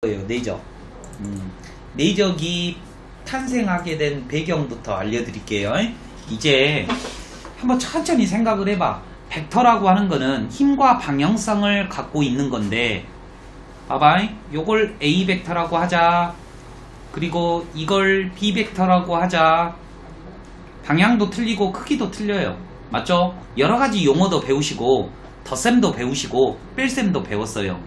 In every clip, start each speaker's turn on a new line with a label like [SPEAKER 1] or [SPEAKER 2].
[SPEAKER 1] 거예요. 내적. 내적이 탄생하게 된 배경부터 알려드릴게요. 이제 한번 천천히 생각을 해봐. 벡터라고 하는 거는 힘과 방향성을 갖고 있는 건데, 봐봐. 요걸 A 벡터라고 하자. 그리고 이걸 B 벡터라고 하자. 방향도 틀리고 크기도 틀려요. 맞죠? 여러가지 용어도 배우시고 덧셈도 배우시고 뺄셈도 배웠어요.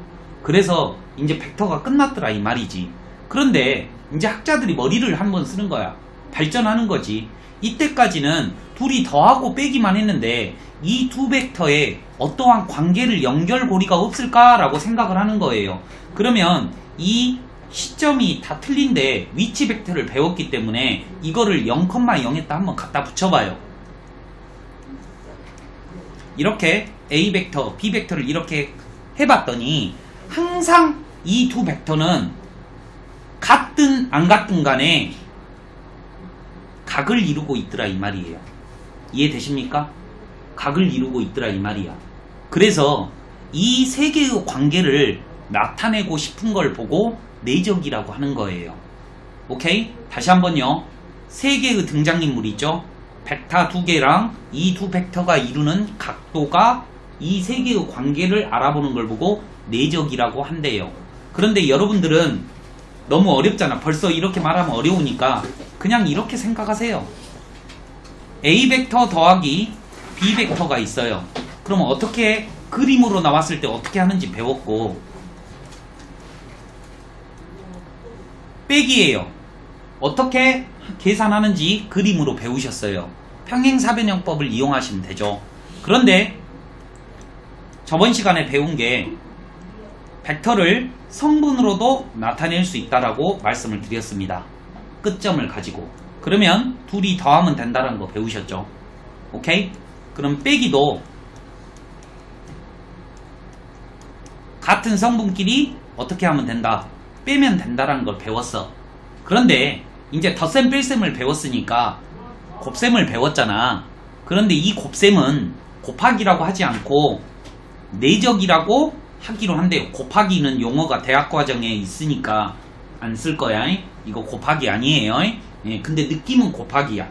[SPEAKER 1] 그래서 이제 벡터가 끝났더라 이 말이지. 그런데 이제 학자들이 머리를 한번 쓰는 거야. 발전하는 거지. 이때까지는 둘이 더하고 빼기만 했는데 이 두 벡터에 어떠한 관계를 연결고리가 없을까라고 생각을 하는 거예요. 그러면 이 시점이 다 틀린데 위치 벡터를 배웠기 때문에 이거를 0,0에다 한번 갖다 붙여봐요. 이렇게 A 벡터, B 벡터를 이렇게 해봤더니 항상 이 두 벡터는 같든 안 같든 간에 각을 이루고 있더라 이 말이에요. 이해되십니까? 각을 이루고 있더라 이 말이야. 그래서 이 세 개의 관계를 나타내고 싶은 걸 보고 내적이라고 하는 거예요. 오케이? 다시 한번요. 세 개의 등장인물이 있죠. 벡터 두 개랑 이 두 벡터가 이루는 각도가 이 세 개의 관계를 알아보는 걸 보고 내적이라고 한대요. 그런데 여러분들은 너무 어렵잖아. 벌써 이렇게 말하면 어려우니까 그냥 이렇게 생각하세요. A 벡터 더하기 B 벡터가 있어요. 그럼 어떻게 그림으로 나왔을 때 어떻게 하는지 배웠고, 빼기예요. 어떻게 계산하는지 그림으로 배우셨어요. 평행사변형법을 이용하시면 되죠. 그런데 저번 시간에 배운 게 벡터를 성분으로도 나타낼 수 있다라고 말씀을 드렸습니다. 끝점을 가지고. 그러면 둘이 더하면 된다는 거 배우셨죠? 오케이? 그럼 빼기도 같은 성분끼리 어떻게 하면 된다? 빼면 된다라는 걸 배웠어. 그런데 이제 덧셈 뺄셈을 배웠으니까 곱셈을 배웠잖아. 그런데 이 곱셈은 곱하기라고 하지 않고 내적이라고 하기로 한대요. 곱하기는 용어가 대학 과정에 있으니까 안 쓸 거야. 이거 곱하기 아니에요. 예, 근데 느낌은 곱하기야.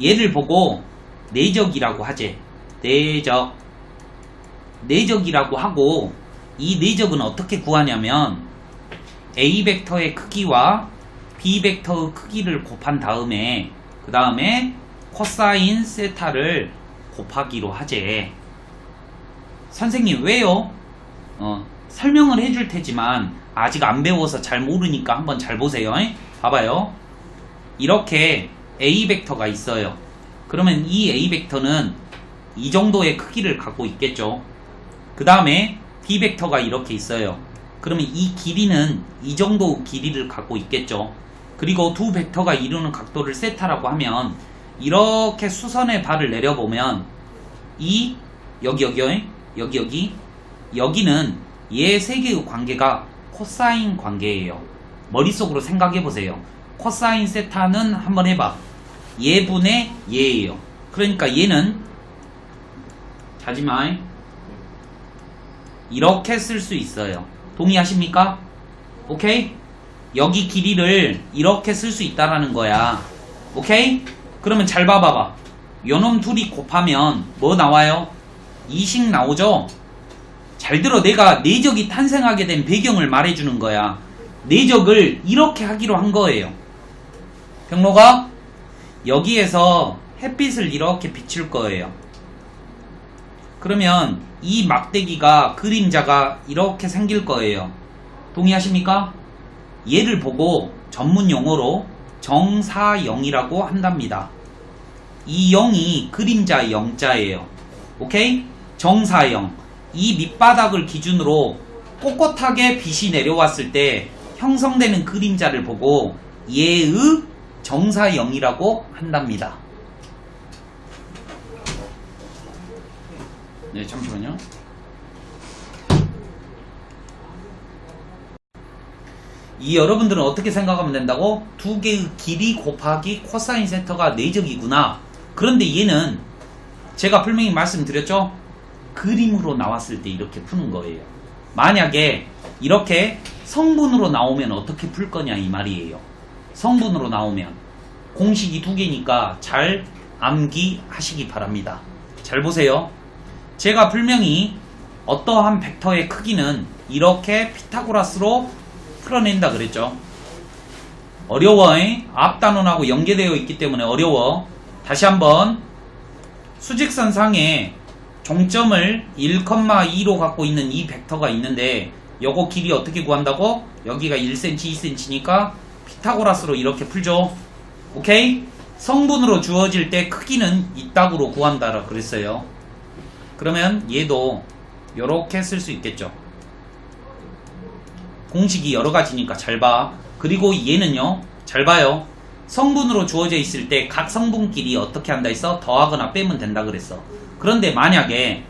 [SPEAKER 1] 얘를 보고 내적이라고 하지. 내적이라고 하고, 이 내적은 어떻게 구하냐면 A 벡터의 크기와 B 벡터의 크기를 곱한 다음에 그 다음에 코사인 세타를 곱하기로 하재. 선생님 왜요? 설명을 해줄 테지만 아직 안 배워서 잘 모르니까 한번 잘 보세요. 봐봐요. 이렇게 A 벡터가 있어요. 그러면 이 A 벡터는 이 정도의 크기를 갖고 있겠죠. 그 다음에 B 벡터가 이렇게 있어요. 그러면 이 길이는 이 정도 길이를 갖고 있겠죠. 그리고 두 벡터가 이루는 각도를 세타라고 하면 이렇게 수선의 발을 내려보면 이 여기는 얘 세 개의 관계가 코사인 관계예요. 머릿속으로 생각해보세요. 코사인 세타는 한번 해봐. 얘분의 얘예요. 그러니까 얘는 자지마 이렇게 쓸 수 있어요. 동의하십니까? 오케이? 여기 길이를 이렇게 쓸 수 있다라는 거야. 오케이? 그러면 잘 봐봐봐. 요놈 둘이 곱하면 뭐 나와요? 2식 나오죠? 잘 들어. 내가 내적이 탄생하게 된 배경을 말해주는 거야. 내적을 이렇게 하기로 한 거예요. 병로가 여기에서 햇빛을 이렇게 비출 거예요. 그러면 이 막대기가 그림자가 이렇게 생길 거예요. 동의하십니까? 얘를 보고 전문 용어로 정사영이라고 한답니다. 이 영이 그림자 영자예요. 오케이? 정사영. 이 밑바닥을 기준으로 꼿꼿하게 빛이 내려왔을 때 형성되는 그림자를 보고 얘의 정사영이라고 한답니다. 네, 잠시만요. 이 여러분들은 어떻게 생각하면 된다고? 두 개의 길이 곱하기 코사인 세타가 내적이구나. 그런데 얘는 제가 분명히 말씀드렸죠? 그림으로 나왔을 때 이렇게 푸는 거예요. 만약에 이렇게 성분으로 나오면 어떻게 풀 거냐 이 말이에요. 성분으로 나오면 공식이 두 개니까 잘 암기하시기 바랍니다. 잘 보세요. 제가 분명히 어떠한 벡터의 크기는 이렇게 피타고라스로 풀어낸다 그랬죠. 어려워. 앞단원하고 연계되어 있기 때문에 어려워. 다시 한번 수직선상에 종점을 1,2로 갖고 있는 이 벡터가 있는데 요거 길이 어떻게 구한다고? 여기가 1cm, 2cm니까 피타고라스로 이렇게 풀죠. 오케이? 성분으로 주어질 때 크기는 이따구로 구한다라 그랬어요. 그러면 얘도 요렇게 쓸 수 있겠죠. 공식이 여러 가지니까 잘 봐. 그리고 얘는요, 잘 봐요. 성분으로 주어져 있을 때 각 성분끼리 어떻게 한다 했어? 더하거나 빼면 된다 그랬어. 그런데 만약에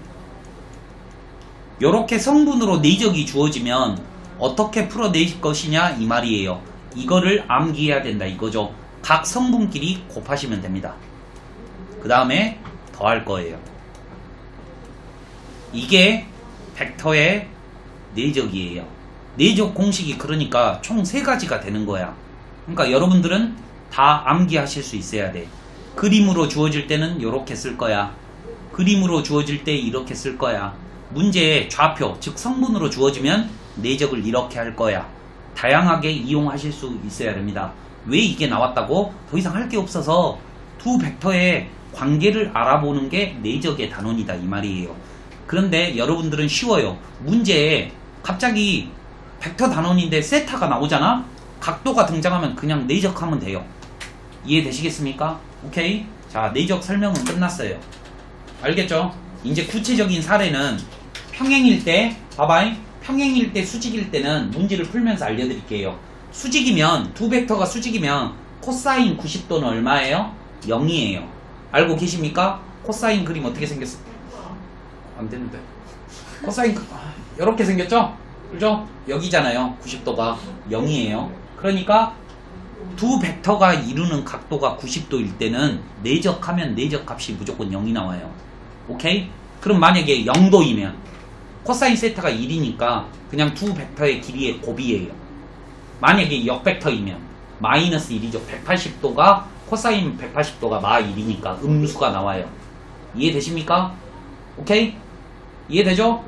[SPEAKER 1] 요렇게 성분으로 내적이 주어지면 어떻게 풀어낼 것이냐 이 말이에요. 이거를 암기해야 된다 이거죠. 각 성분끼리 곱하시면 됩니다. 그 다음에 더할 거예요. 이게 벡터의 내적이에요. 내적 공식이 그러니까 총 3가지가 되는 거야. 그러니까 여러분들은 다 암기하실 수 있어야 돼. 그림으로 주어질 때는 이렇게 쓸 거야. 그림으로 주어질 때 이렇게 쓸 거야. 문제의 좌표, 즉 성분으로 주어지면 내적을 이렇게 할 거야. 다양하게 이용하실 수 있어야 됩니다. 왜 이게 나왔다고? 더 이상 할 게 없어서 두 벡터의 관계를 알아보는 게 내적의 단원이다 이 말이에요. 그런데 여러분들은 쉬워요. 문제에 갑자기 벡터 단원인데 세타가 나오잖아? 각도가 등장하면 그냥 내적하면 돼요. 이해되시겠습니까? 오케이? 자, 내적 설명은 끝났어요. 알겠죠? 이제 구체적인 사례는 평행일 때, 봐봐잉. 평행일 때, 수직일 때는 문제를 풀면서 알려드릴게요. 수직이면, 두 벡터가 수직이면 코사인 90도는 얼마예요? 0이에요. 알고 계십니까? 코사인 그림 어떻게 생겼어? 안 되는데. 코사인, 이렇게 생겼죠? 그죠? 여기잖아요. 90도가 0이에요. 그러니까 두 벡터가 이루는 각도가 90도일 때는 내적하면 내적 값이 무조건 0이 나와요. 오케이? 그럼 만약에 0도이면 코사인 세타가 1이니까 그냥 두 벡터의 길이의 곱이에요. 만약에 역벡터이면 마이너스 1이죠. 180도가 코사인 180도가 마 1이니까 음수가 나와요. 이해되십니까? 오케이? 이해되죠?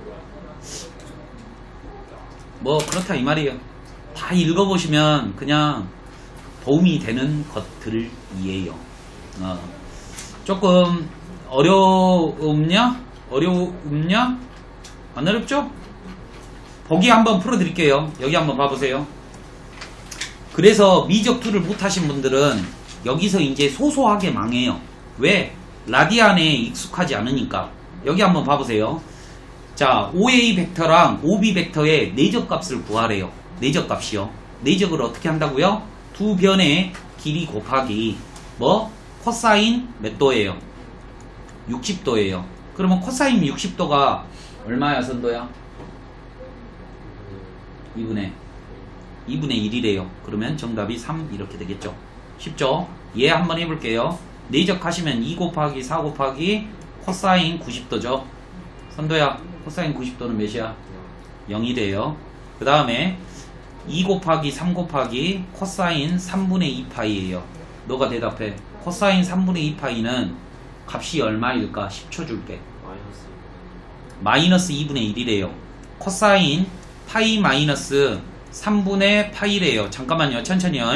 [SPEAKER 1] 뭐 그렇다 이 말이에요. 다 읽어보시면 그냥 도움이 되는 것들이에요. 조금 어려움냐? 안 어렵죠? 보기 한번 풀어드릴게요. 여기 한번 봐보세요. 그래서 미적투를 못하신 분들은 여기서 이제 소소하게 망해요. 왜? 라디안에 익숙하지 않으니까. 여기 한번 봐보세요. 자, OA 벡터랑 OB 벡터의 내적값을 구하래요. 내적값이요. 내적을 어떻게 한다고요? 두 변의 길이 곱하기 뭐? 코사인 몇 도예요? 60도예요. 그러면 코사인 60도가 얼마야 선도야? 2분의 1이래요. 그러면 정답이 3 이렇게 되겠죠. 쉽죠? 얘 한번 해볼게요. 내적하시면 2 곱하기 4 곱하기 코사인 90도죠. 선도야, 코사인 90도는 몇이야? 0이래요. 그 다음에 2 곱하기 3 곱하기 코사인 3분의 2파이에요. 너가 대답해. 코사인 3분의 2파이는 값이 얼마일까? 10초 줄게. 마이너스 2분의 1이래요. 코사인 파이 마이너스 3분의 파이래요. 잠깐만요. 천천히요.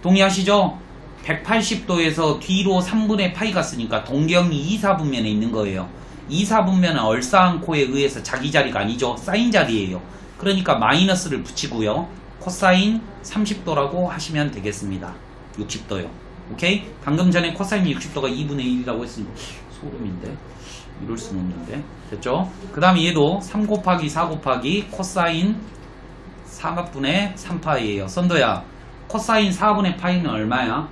[SPEAKER 1] 동의하시죠? 180도에서 뒤로 3분의 파이 갔으니까 동경이 2사분면에 있는 거예요. 2사분면은 얼싸안코에 의해서 자기 자리가 아니죠. 사인 자리예요. 그러니까 마이너스를 붙이고요. 코사인 30도라고 하시면 되겠습니다. 60도요. 오케이? 방금 전에 코사인 60도가 2분의 1이라고 했으니까 소름인데 이럴 수는 없는데. 됐죠? 그 다음에 얘도 3 곱하기 4 곱하기 코사인 4분의 3파이에요. 선도야, 코사인 4분의 파이는 얼마야?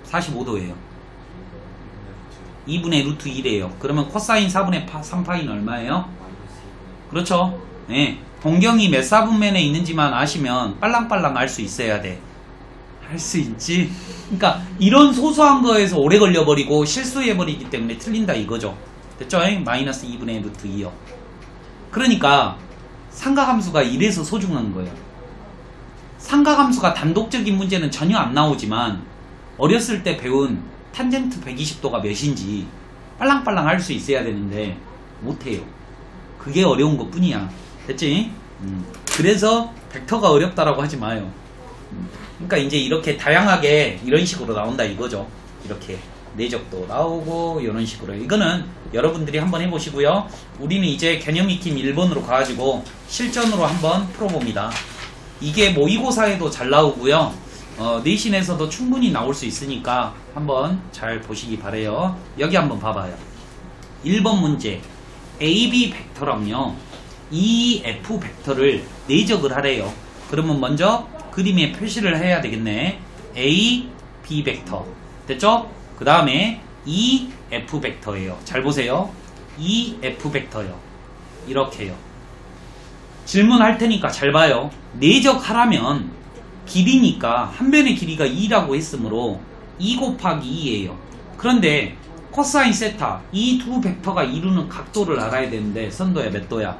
[SPEAKER 1] 45도예요. 2분의 루트 1이에요. 그러면 코사인 4분의 3파이는 얼마예요? 그렇죠? 네. 동경이 몇 사분면에 있는지만 아시면 빨랑빨랑 알 수 있어야 돼. 할 수 있지? 그러니까 이런 소소한 거에서 오래 걸려버리고 실수해버리기 때문에 틀린다 이거죠. 됐죠? 마이너스 2분의 루트 2요. 그러니까 삼각함수가 이래서 소중한 거예요. 삼각함수가 단독적인 문제는 전혀 안 나오지만 어렸을 때 배운 탄젠트 120도가 몇인지 빨랑빨랑 할 수 있어야 되는데 못해요. 그게 어려운 것 뿐이야. 됐지? 그래서 벡터가 어렵다라고 하지 마요. 그러니까 이제 이렇게 다양하게 이런 식으로 나온다 이거죠. 이렇게 내적도 나오고 이런 식으로. 이거는 여러분들이 한번 해보시고요. 우리는 이제 개념 익힘 1번으로 가가지고 실전으로 한번 풀어봅니다. 이게 모의고사에도 잘 나오고요. 내신에서도 충분히 나올 수 있으니까 한번 잘 보시기 바래요. 여기 한번 봐봐요. 1번 문제 AB 벡터랑요 EF 벡터를 내적을 하래요. 그러면 먼저 그림에 표시를 해야 되겠네. A, B 벡터 됐죠? 그 다음에 EF 벡터예요. 잘 보세요. EF 벡터요. 이렇게요. 질문할 테니까 잘 봐요. 내적하라면 길이니까 한 변의 길이가 2라고 했으므로 2 곱하기 2예요. 그런데 코사인 세타 이 두 벡터가 이루는 각도를 알아야 되는데 선도야 몇 도야?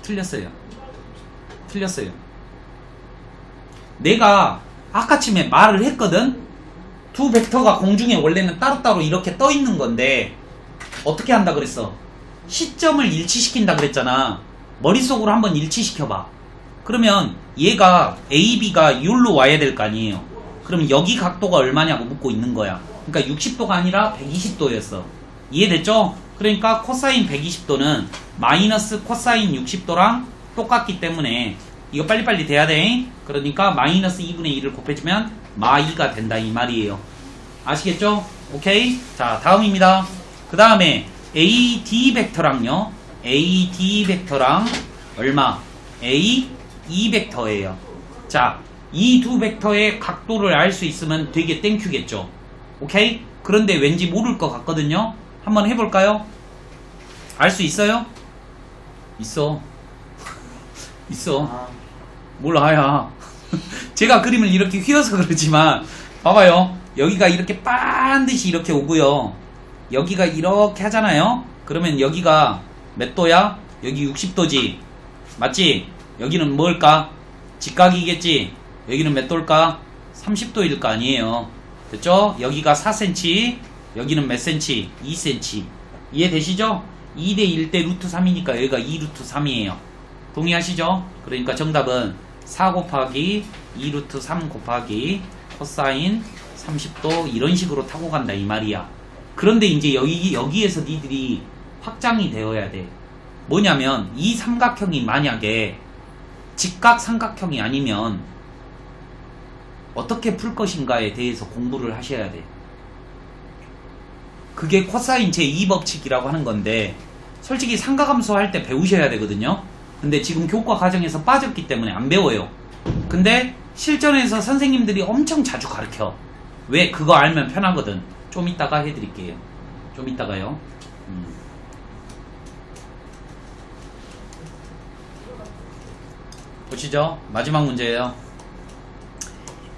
[SPEAKER 1] 틀렸어요. 틀렸어요. 내가 아까쯤에 말을 했거든. 두 벡터가 공중에 원래는 따로따로 이렇게 떠 있는 건데 어떻게 한다 그랬어? 시점을 일치시킨다 그랬잖아. 머릿속으로 한번 일치시켜봐. 그러면 얘가 A, B가 이울로 와야 될 거 아니에요. 그럼 여기 각도가 얼마냐고 묻고 있는 거야. 그러니까 60도가 아니라 120도였어. 이해됐죠? 그러니까 코사인 120도는 마이너스 코사인 60도랑 똑같기 때문에 이거 빨리빨리 돼야 돼. 그러니까 마이너스 2분의 2를 곱해주면 마2가 된다 이 말이에요. 아시겠죠? 오케이? 자 다음입니다. 그 다음에 AD 벡터랑요. AD 벡터랑 얼마? A, E 벡터예요. 자, 이 두 벡터의 각도를 알 수 있으면 되게 땡큐겠죠. 오케이? 그런데 왠지 모를 것 같거든요. 한번 해볼까요? 알 수 있어요? 있어. 있어. 몰라야. 제가 그림을 이렇게 휘어서 그러지만 봐봐요. 여기가 이렇게 반드시 이렇게 오고요. 여기가 이렇게 하잖아요. 그러면 여기가 몇 도야? 여기 60도지. 맞지? 여기는 뭘까? 직각이겠지? 여기는 몇 도일까? 30도일 거 아니에요. 됐죠? 여기가 4cm, 여기는 몇 cm? 2cm. 이해되시죠? 2대 1대 루트 3이니까 여기가 2 루트 3이에요. 동의하시죠? 그러니까 정답은 4 곱하기 2 루트 3 곱하기 코사인 30도 이런 식으로 타고 간다 이 말이야. 그런데 이제 여기에서 니들이 확장이 되어야 돼. 뭐냐면 이 삼각형이 만약에 직각 삼각형이 아니면 어떻게 풀 것인가에 대해서 공부를 하셔야 돼. 그게 코사인 제2법칙이라고 하는 건데 솔직히 삼각함수 할 때 배우셔야 되거든요. 근데 지금 교과 과정에서 빠졌기 때문에 안 배워요. 근데 실전에서 선생님들이 엄청 자주 가르쳐. 왜? 그거 알면 편하거든. 좀 이따가 해드릴게요. 좀 이따가요. 보시죠. 마지막 문제예요.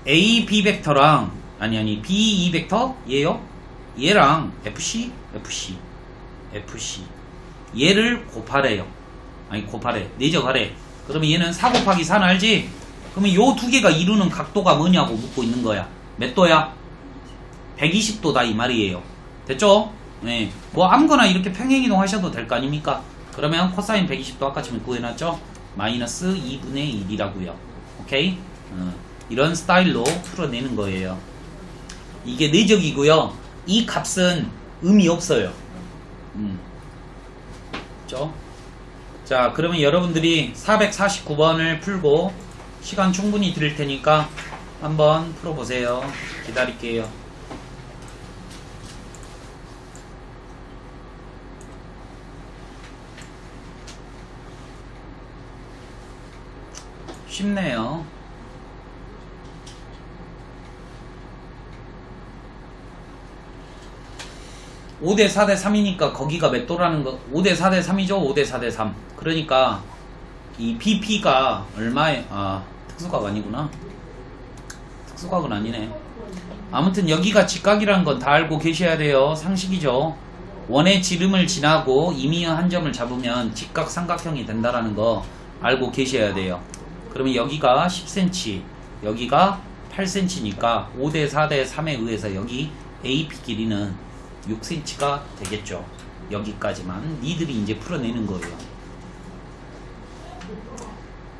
[SPEAKER 1] A, B 벡터랑 B, E 벡터 얘요? 얘랑 FC 얘를 곱하래요. 곱하래. 내적하래. 그러면 얘는 4 곱하기 4는 알지? 그러면 요 두 개가 이루는 각도가 뭐냐고 묻고 있는 거야. 몇 도야? 120도다 이 말이에요. 됐죠? 네. 뭐 아무거나 이렇게 평행이동 하셔도 될 거 아닙니까? 그러면 코사인 120도 아까처럼 구해놨죠? 마이너스 2분의 1이라고요. 오케이? 이런 스타일로 풀어내는 거예요. 이게 내적이고요. 이 값은 의미 없어요. 그렇죠? 자, 그러면 여러분들이 449번을 풀고 시간 충분히 드릴 테니까 한번 풀어보세요. 기다릴게요. 쉽네요. 5대 4대 3이니까 거기가 몇 도라는 거 5대 4대 3이죠. 5대 4대 3. 그러니까 이 BP가 얼마에 특수각 아니구나. 특수각은 아니네. 아무튼 여기가 직각이라는 건 다 알고 계셔야 돼요. 상식이죠. 원의 지름을 지나고 임의의 한 점을 잡으면 직각 삼각형이 된다라는 거 알고 계셔야 돼요. 그러면 여기가 10cm, 여기가 8cm니까 5대 4대 3에 의해서 여기 AP 길이는 6cm가 되겠죠. 여기까지만 니들이 이제 풀어내는 거예요.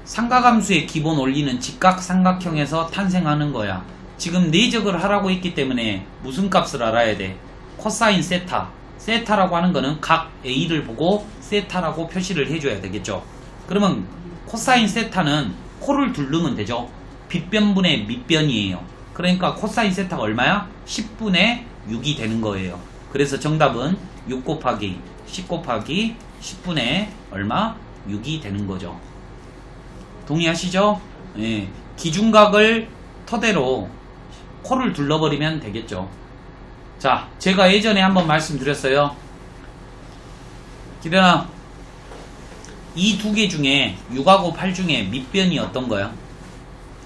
[SPEAKER 1] 삼각함수의 기본 원리는 직각 삼각형에서 탄생하는 거야. 지금 내적을 하라고 했기 때문에 무슨 값을 알아야 돼? 코사인 세타. 세타라고 하는 거는 각 A를 보고 세타라고 표시를 해줘야 되겠죠. 그러면 코사인 세타는 코를 두르면 되죠. 빗변분의 밑변이에요. 그러니까 코사인 세타가 얼마야? 10분의 6이 되는 거예요. 그래서 정답은 6 곱하기 10 곱하기 10분의 얼마? 6이 되는 거죠. 동의하시죠? 예. 기준각을 토대로 코를 둘러버리면 되겠죠. 자, 제가 예전에 한번 말씀드렸어요. 기련아, 이 두 개 중에 6하고 8 중에 밑변이 어떤 거야?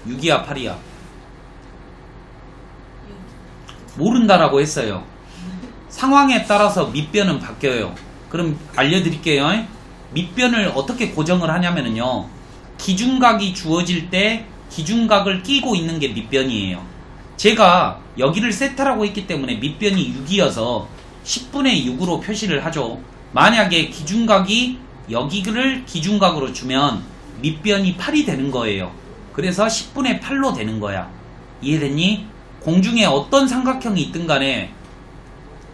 [SPEAKER 1] 6이야 8이야? 모른다라고 했어요. 상황에 따라서 밑변은 바뀌어요. 그럼 알려드릴게요. 밑변을 어떻게 고정을 하냐면요, 기준각이 주어질 때 기준각을 끼고 있는 게 밑변이에요. 제가 여기를 세타라고 했기 때문에 밑변이 6이어서 10분의 6으로 표시를 하죠. 만약에 기준각이 여기를 기준각으로 주면 밑변이 8이 되는 거예요. 그래서 10분의 8로 되는 거야. 이해됐니? 공중에 어떤 삼각형이 있든 간에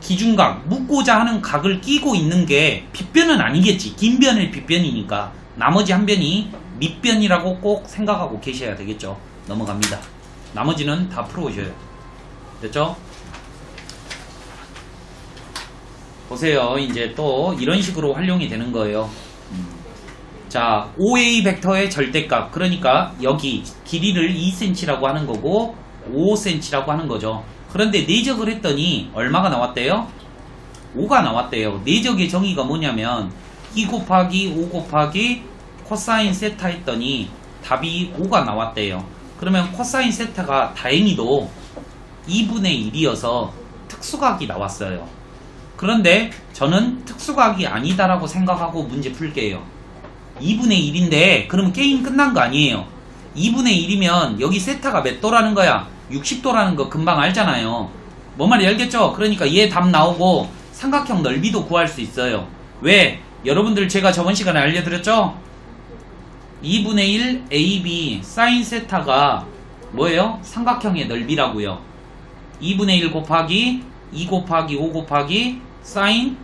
[SPEAKER 1] 기준각, 묻고자 하는 각을 끼고 있는 게 빗변은 아니겠지. 긴 변의 빗변이니까 나머지 한 변이 밑변이라고 꼭 생각하고 계셔야 되겠죠. 넘어갑니다. 나머지는 다 풀어오셔요. 됐죠? 보세요. 이제 또 이런 식으로 활용이 되는 거예요. 자, OA 벡터의 절대값, 그러니까 여기 길이를 2cm라고 하는 거고 5cm라고 하는 거죠. 그런데 내적을 했더니 얼마가 나왔대요? 5가 나왔대요. 내적의 정의가 뭐냐면 2 곱하기 5 곱하기 코사인 세타 했더니 답이 5가 나왔대요. 그러면 코사인 세타가 다행히도 2분의 1이어서 특수각이 나왔어요. 그런데 저는 특수각이 아니다라고 생각하고 문제 풀게요. 2분의 1인데 그럼 게임 끝난 거 아니에요. 2분의 1이면 여기 세타가 몇 도라는 거야? 60도라는 거 금방 알잖아요. 뭔 말인지 알겠죠? 그러니까 얘 답 나오고 삼각형 넓이도 구할 수 있어요. 왜? 여러분들 제가 저번 시간에 알려드렸죠? 2분의 1 AB 사인 세타가 뭐예요? 삼각형의 넓이라고요. 2분의 1 곱하기 2 곱하기 5 곱하기 사인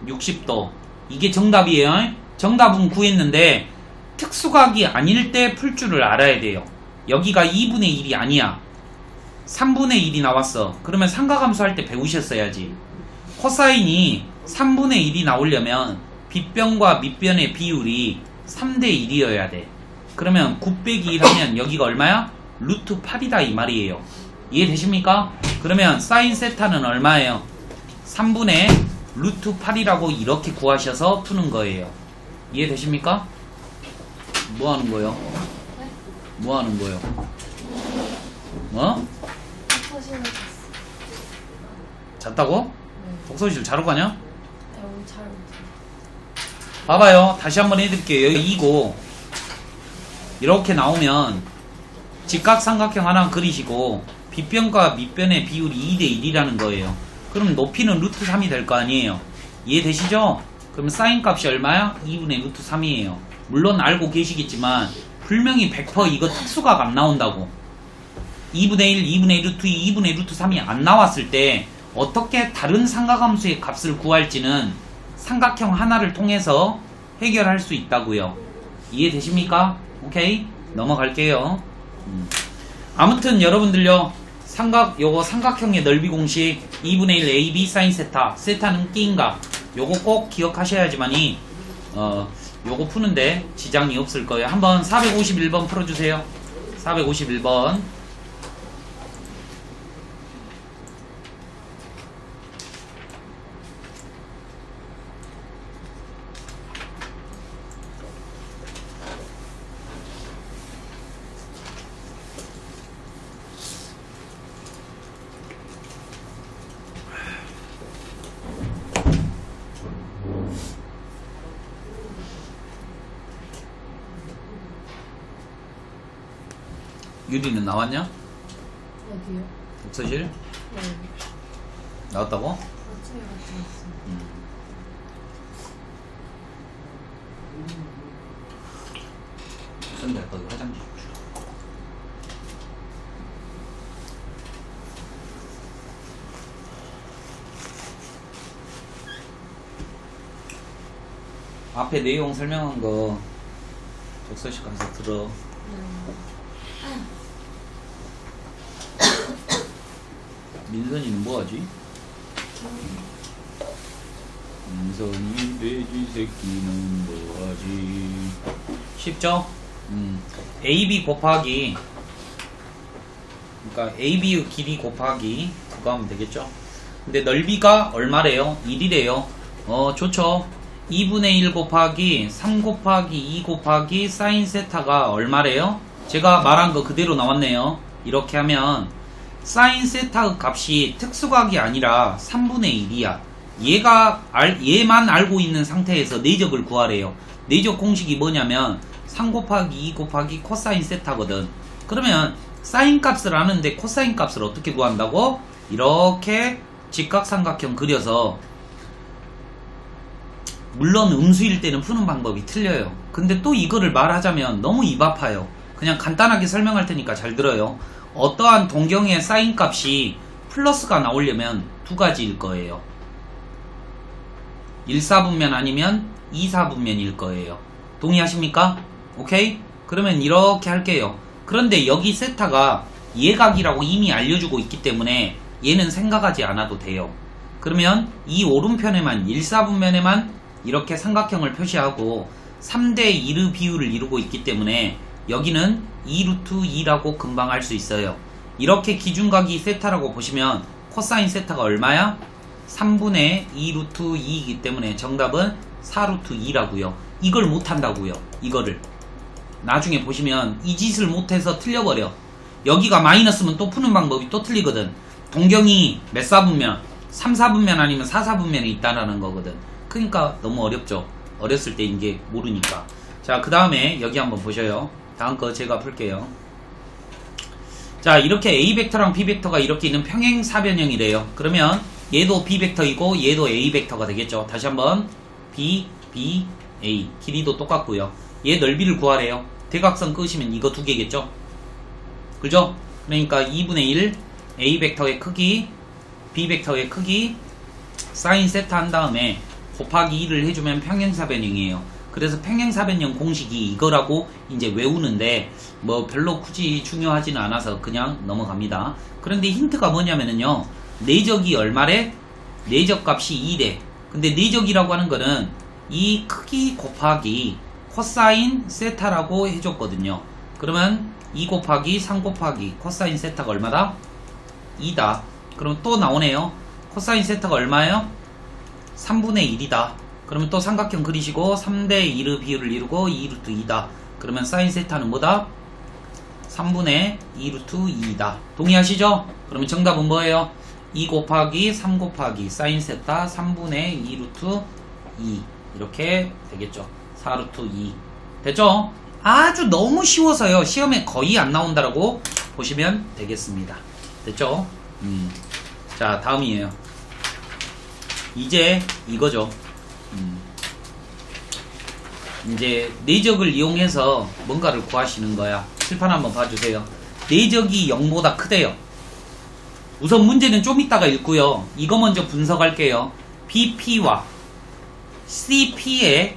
[SPEAKER 1] 60도. 이게 정답이에요. 정답은 구했는데 특수각이 아닐 때 풀 줄을 알아야 돼요. 여기가 2분의 1이 아니야. 3분의 1이 나왔어. 그러면 삼각함수 할 때 배우셨어야지. 코사인이 3분의 1이 나오려면 빗변과 밑변의 비율이 3대 1이어야 돼. 그러면 9 빼기 1 하면 여기가 얼마야? 루트 8이다 이 말이에요. 이해되십니까? 그러면 사인 세타는 얼마예요? 3분의 루트 8이라고 이렇게 구하셔서 푸는 거예요. 이해되십니까? 뭐 하는 거예요?
[SPEAKER 2] 네?
[SPEAKER 1] 뭐 하는 거예요? 어?
[SPEAKER 2] 독서실을 잤어.
[SPEAKER 1] 잤다고?
[SPEAKER 2] 네.
[SPEAKER 1] 독서실 자러 가냐?
[SPEAKER 2] 네, 오늘 잘 못해.
[SPEAKER 1] 봐봐요. 다시 한번 해드릴게요. 여기 2고 이렇게 나오면 직각삼각형 하나 그리시고 빗변과 밑변의 비율이 2대 1이라는 거예요. 그럼 높이는 루트 3이 될 거 아니에요. 이해되시죠? 그럼 사인 값이 얼마야? 2분의 루트 3이에요. 물론 알고 계시겠지만 분명히 100% 이거 특수각 안 나온다고. 2분의 1, 2분의 1 루트 2, 2분의 루트 3이 안 나왔을 때 어떻게 다른 삼각함수의 값을 구할지는 삼각형 하나를 통해서 해결할 수 있다고요. 이해되십니까? 오케이? 넘어갈게요. 아무튼 여러분들요, 요거 삼각형의 넓이 공식 2분의 1 AB 사인 세타, 세타는 끼인각, 요거 꼭 기억하셔야지만이 요거 푸는데 지장이 없을 거예요. 한번 451번 풀어주세요. 451번. 유리는 나왔냐?
[SPEAKER 2] 어디요?
[SPEAKER 1] 독서실?
[SPEAKER 2] 네.
[SPEAKER 1] 나왔다고?
[SPEAKER 2] 아침에 같이 왔어요.
[SPEAKER 1] 선배 거기 화장실 줘. 앞에 내용 설명한 거 독서실 가서 들어. 민선이는 뭐하지? 민선이 돼지 새끼는 뭐하지? 쉽죠? AB 곱하기, 그러니까 AB의 길이 곱하기 그거 하면 되겠죠? 근데 넓이가 얼마래요? 1이래요. 좋죠. 2분의 1 곱하기 3 곱하기 2 곱하기 사인 세타가 얼마래요? 제가 말한 거 그대로 나왔네요. 이렇게 하면 사인 세타의 값이 특수각이 아니라 3분의 1이야. 얘만 알고 있는 상태에서 내적을 구하래요. 내적 공식이 뭐냐면 3 곱하기 2 곱하기 코사인 세타거든. 그러면 사인 값을 아는데 코사인 값을 어떻게 구한다고? 이렇게 직각삼각형 그려서, 물론 음수일 때는 푸는 방법이 틀려요. 근데 또 이거를 말하자면 너무 입 아파요. 그냥 간단하게 설명할 테니까 잘 들어요. 어떠한 동경의 사인 값이 플러스가 나오려면 두 가지일 거예요. 1사분면 아니면 2사분면일 거예요. 동의하십니까? 오케이? 그러면 이렇게 할게요. 그런데 여기 세타가 예각이라고 이미 알려주고 있기 때문에 얘는 생각하지 않아도 돼요. 그러면 이 오른편에만 1사분면에만 이렇게 삼각형을 표시하고 3대 2의 비율을 이루고 있기 때문에 여기는 2루트 2라고 금방 알 수 있어요. 이렇게 기준각이 세타라고 보시면 코사인 세타가 얼마야? 3분의 2루트 2이기 때문에 정답은 4루트 2라고요. 이걸 못한다고요. 이거를 나중에 보시면 이 짓을 못해서 틀려버려. 여기가 마이너스면 또 푸는 방법이 또 틀리거든. 동경이 몇 사분면? 3, 4분면 아니면 4, 4분면에 있다라는 거거든. 그러니까 너무 어렵죠. 어렸을 때 이게 모르니까. 자, 그 다음에 여기 한번 보셔요. 다음 거 제가 풀게요. 자, 이렇게 A 벡터랑 B 벡터가 이렇게 있는 평행사변형이래요. 그러면 얘도 B 벡터이고 얘도 A 벡터가 되겠죠. 다시 한번 B, B, A. 길이도 똑같고요. 얘 넓이를 구하래요. 대각선 끄시면 이거 두 개겠죠. 그죠? 그러니까 2분의 1 A 벡터의 크기, B 벡터의 크기, 사인 세타 한 다음에 곱하기 2를 해주면 평행사변형이에요. 그래서 평행사변형 공식이 이거라고 이제 외우는데 뭐 별로 굳이 중요하지는 않아서 그냥 넘어갑니다. 그런데 힌트가 뭐냐면요, 내적이 얼마래? 내적 값이 2래. 근데 내적이라고 하는 거는 이 크기 곱하기 코사인 세타라고 해줬거든요. 그러면 2 곱하기 3 곱하기 코사인 세타가 얼마다? 2다. 그럼 또 나오네요. 코사인 세타가 얼마예요? 3분의 1이다. 그러면 또 삼각형 그리시고 3대 1의 비율을 이루고 2루트 2다. 그러면 사인 세타는 뭐다? 3분의 2루트 2이다. 동의하시죠? 그러면 정답은 뭐예요? 2 곱하기 3 곱하기 사인 세타 3분의 2루트 2 이렇게 되겠죠. 4루트 2 됐죠? 아주 너무 쉬워서요. 시험에 거의 안 나온다라고 보시면 되겠습니다. 됐죠? 자, 다음이에요. 이제 이거죠. 이제 내적을 이용해서 뭔가를 구하시는 거야. 칠판 한번 봐주세요. 내적이 0보다 크대요. 우선 문제는 좀 이따가 읽고요. 이거 먼저 분석할게요. BP와 CP의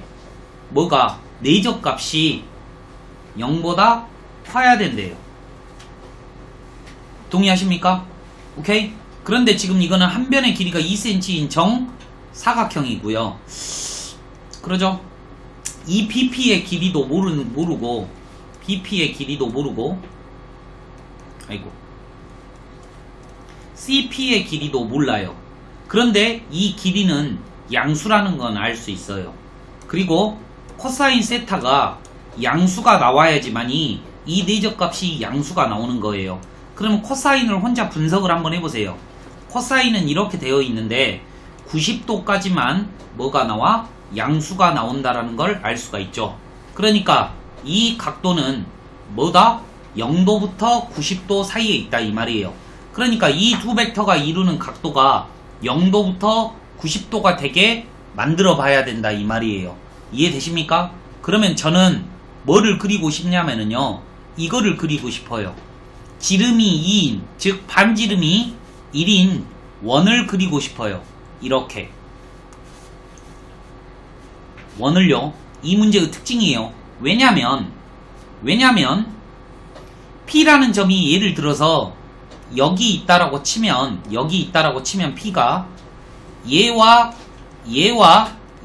[SPEAKER 1] 뭐가 내적 값이 0보다 커야 된대요. 동의하십니까? 오케이? 그런데 지금 이거는 한 변의 길이가 2cm인 정사각형이고요. 그러죠? 이 BP의 길이도 모르고 BP의 길이도 모르고 아이고 CP의 길이도 몰라요. 그런데 이 길이는 양수라는 건 알 수 있어요. 그리고 코사인 세타가 양수가 나와야지만이 이 내적값이 양수가 나오는 거예요. 그러면 코사인을 혼자 분석을 한번 해보세요. 코사인은 이렇게 되어 있는데 90도까지만 뭐가 나와? 양수가 나온다라는 걸 알 수가 있죠. 그러니까 이 각도는 뭐다? 0도부터 90도 사이에 있다 이 말이에요. 그러니까 이 두 벡터가 이루는 각도가 0도부터 90도가 되게 만들어 봐야 된다 이 말이에요. 이해되십니까? 그러면 저는 뭐를 그리고 싶냐면요, 이거를 그리고 싶어요. 지름이 2인, 즉 반지름이 1인 원을 그리고 싶어요. 이렇게 원을요. 이 문제의 특징이에요. 왜냐면 P라는 점이 예를 들어서 여기 있다라고 치면 P가 얘와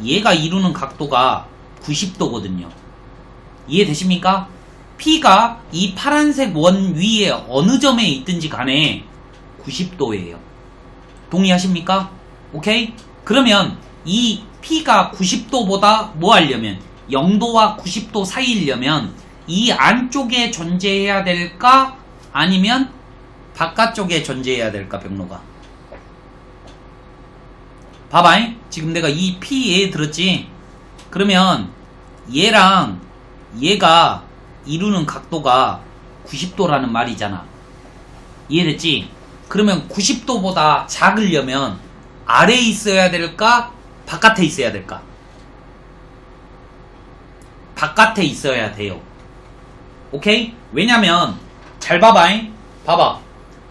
[SPEAKER 1] 얘가 이루는 각도가 90도거든요. 이해되십니까? P가 이 파란색 원 위에 어느 점에 있든지 간에 90도예요. 동의하십니까? 오케이? 그러면 이 P가 90도보다 뭐 하려면 0도와 90도 사이이려면 이 안쪽에 존재해야 될까? 아니면 바깥쪽에 존재해야 될까? 병로가 봐봐. 지금 내가 이 P 얘 들었지? 그러면 얘랑 얘가 이루는 각도가 90도라는 말이잖아. 이해됐지? 그러면 90도보다 작으려면 아래에 있어야 될까? 바깥에 있어야 될까? 바깥에 있어야 돼요. 오케이? 왜냐면 잘 봐봐. 봐봐.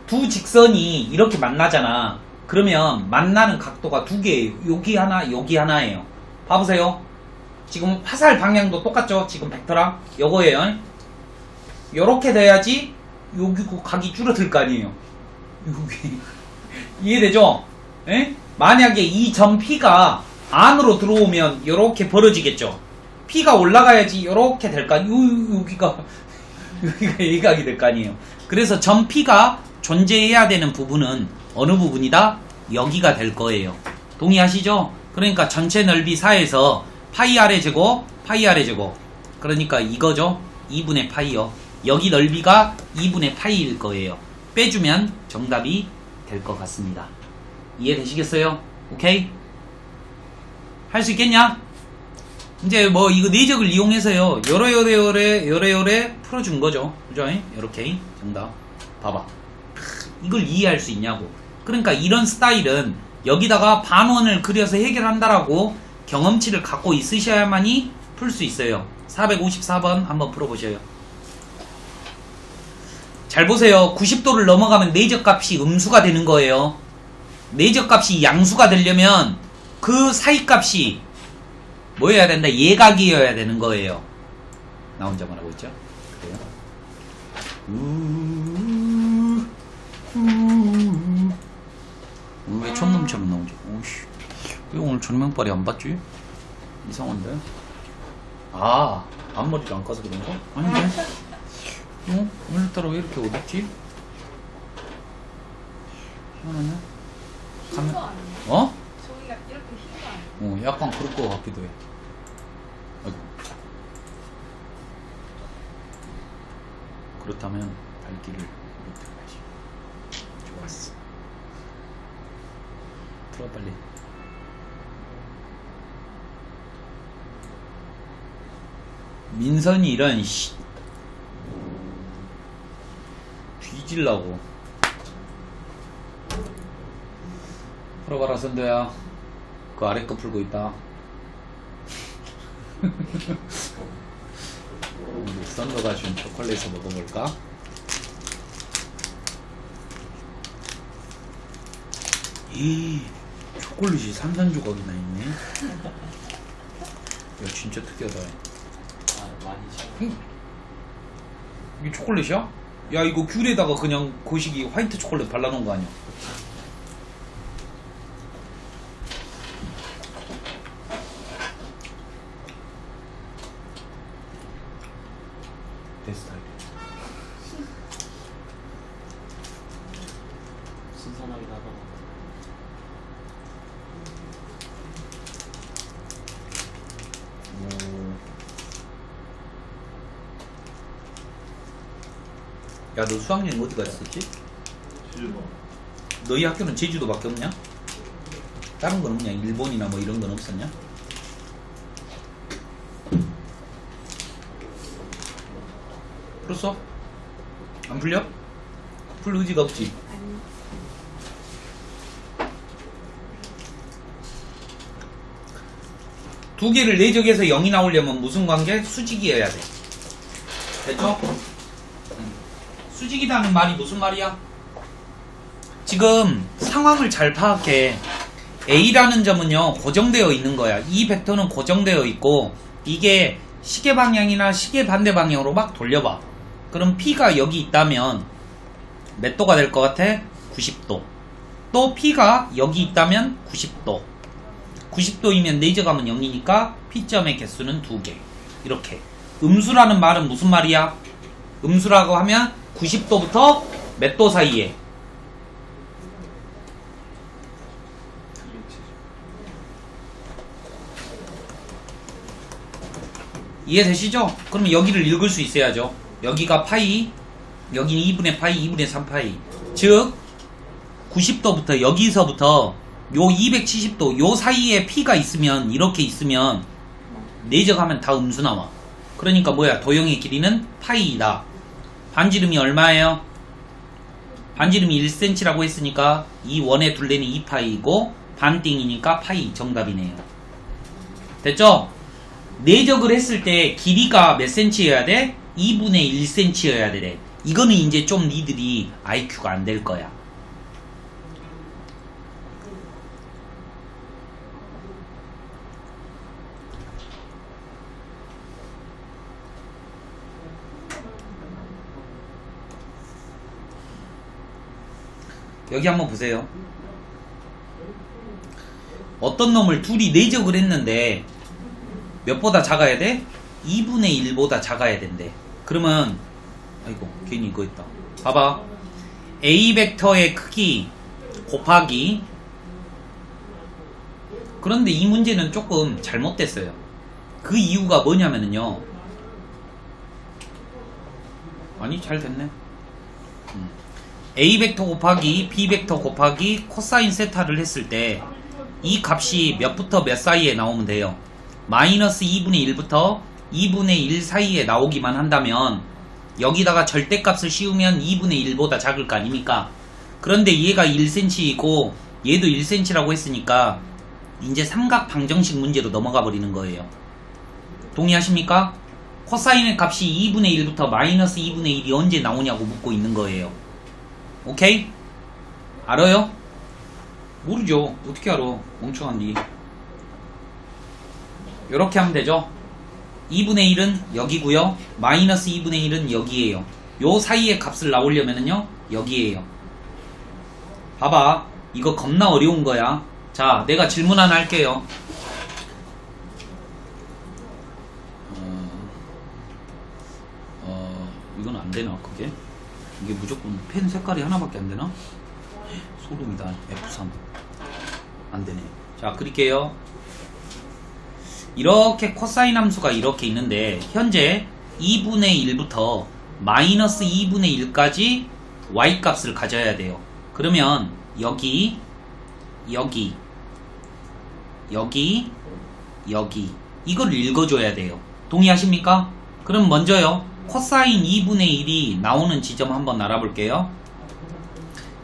[SPEAKER 1] 두 직선이 이렇게 만나잖아. 그러면 만나는 각도가 두 개예요. 여기 하나, 여기 하나예요. 봐보세요. 지금 화살 방향도 똑같죠? 지금 벡터랑 요거예요. 요렇게 돼야지 여기 각이 줄어들 거 아니에요. 여기 이해되죠? 에? 만약에 이 점 P가 안으로 들어오면 요렇게 벌어지겠죠? P가 올라가야지 요렇게 될까? 여기가 일각이 될 거 아니에요. 그래서 점 P가 존재해야 되는 부분은 어느 부분이다? 여기가 될 거예요. 동의하시죠? 그러니까 전체 넓이 4에서 파이 아래 제곱, 파이 아래 제곱. 그러니까 이거죠? 2분의 파이요. 여기 넓이가 2분의 파이일 거예요. 빼주면 정답이 될 것 같습니다. 이해되시겠어요? 오케이? 할 수 있겠냐? 이제 뭐 이거 내적을 이용해서요, 요래 풀어준 거죠. 그죠? 요렇게 정답. 봐봐. 이걸 이해할 수 있냐고. 그러니까 이런 스타일은 여기다가 반원을 그려서 해결한다라고 경험치를 갖고 있으셔야만이 풀 수 있어요. 454번 한번 풀어보셔요. 잘 보세요. 90도를 넘어가면 내적값이 음수가 되는 거예요. 내적값이 양수가 되려면 그 사이값이 뭐여야 된다? 예각이어야 되는 거예요. 나 혼자 말하고 있죠? 그래요? 왜 촌놈처럼 나오지? 오씨, 왜 오늘 조명빨이 안 봤지? 이상한데? 아, 앞머리를 안 까서 그런가? 아닌데? 오늘따라 왜 이렇게 어둡지? 희한하네.
[SPEAKER 2] 흰거 아니에요?
[SPEAKER 1] 어?
[SPEAKER 2] 저기가 이렇게 흰거 아니에요?
[SPEAKER 1] 약간 그럴 것 같기도 해. 아이고. 그렇다면 밝기를 이렇게 해야지. 좋았어. 들어 빨리. 민선이 이런 씨 뒤질라고. 풀어봐라 선도야. 그 아래 거 풀고 있다. 우리 선도가 준 초콜릿을 먹어볼까? 이 초콜릿이 산산조각이나 있네. 야 진짜 특이하다. 이게 초콜릿이야? 야 이거 귤에다가 그냥 거시기 화이트 초콜릿 발라놓은 거 아니야? 내 스타일.
[SPEAKER 3] 신선하긴 하다.
[SPEAKER 1] 야, 너 수학여행 어디 갔었지?
[SPEAKER 3] 제주도.
[SPEAKER 1] 너희 학교는 제주도밖에 없냐? 다른 건 없냐? 일본이나 뭐 이런 건 없었냐? 풀었어? 안 풀려? 풀 의지가 없지. 두 개를 내적에서 0이 나오려면 무슨 관계? 수직이어야 돼. 됐죠? 수직이라는 말이 무슨 말이야? 지금 상황을 잘 파악해. A라는 점은요 고정되어 있는 거야. 이 벡터는 고정되어 있고 이게 시계 방향이나 시계 반대 방향으로 막 돌려봐. 그럼 P가 여기 있다면 몇 도가 될 것 같아? 90도. 또 P가 여기 있다면 90도. 90도이면 내적하면 0이니까 P점의 개수는 2개. 이렇게. 음수라는 말은 무슨 말이야? 음수라고 하면 90도부터 몇 도 사이에?
[SPEAKER 3] 270.
[SPEAKER 1] 이해되시죠? 그러면 여기를 읽을 수 있어야죠. 여기가 파이, 여기는 2분의 파이, 2분의 3파이. 즉 90도부터 여기서부터 요 270도 요 사이에 P가 있으면 이렇게 있으면 내적하면 다 음수 나와. 그러니까 뭐야? 도형의 길이는 파이이다. 반지름이 얼마예요? 반지름이 1cm라고 했으니까 이 원의 둘레는 2파이고 반띵이니까 파이 정답이네요. 됐죠? 내적을 했을 때 길이가 몇 cm여야 돼? 2분의 1cm여야 돼. 이거는 이제 좀 니들이 IQ가 안 될 거야. 여기 한번 보세요. 어떤 놈을 둘이 내적을 했는데 몇보다 작아야 돼? 2분의 1보다 작아야 된대. 그러면 아이고 괜히 이거 있다. 봐봐. A 벡터의 크기 곱하기. 그런데 이 문제는 조금 잘못됐어요. 그 이유가 뭐냐면요. 아니 잘 됐네. A 벡터 곱하기 B 벡터 곱하기 코사인 세타를 했을 때 이 값이 몇부터 몇 사이에 나오면 돼요? 마이너스 2분의 1부터 2분의 1 사이에 나오기만 한다면 여기다가 절대값을 씌우면 2분의 1보다 작을 거 아닙니까? 그런데 얘가 1cm이고 얘도 1cm라고 했으니까 이제 삼각 방정식 문제로 넘어가 버리는 거예요. 동의하십니까? 코사인의 값이 2분의 1부터 마이너스 2분의 1이 언제 나오냐고 묻고 있는 거예요. 오케이? 알아요? 모르죠. 어떻게 알아? 멍청한디. 요렇게 하면 되죠. 2분의 1은 여기고요. 마이너스 2분의 1은 여기에요. 요 사이에 값을 나오려면은요 여기에요. 봐봐. 이거 겁나 어려운 거야. 자, 내가 질문 하나 할게요. 이건 안 되나, 그게? 이게 무조건 펜 색깔이 하나밖에 안 되나? 소름이다. F3. 안 되네. 자, 그릴게요. 이렇게 코사인 함수가 이렇게 있는데, 현재 2분의 1부터 마이너스 2분의 1까지 y 값을 가져야 돼요. 그러면, 여기, 이걸 읽어줘야 돼요. 동의하십니까? 그럼 먼저요. 코사인 2분의 1이 나오는 지점 한번 알아볼게요.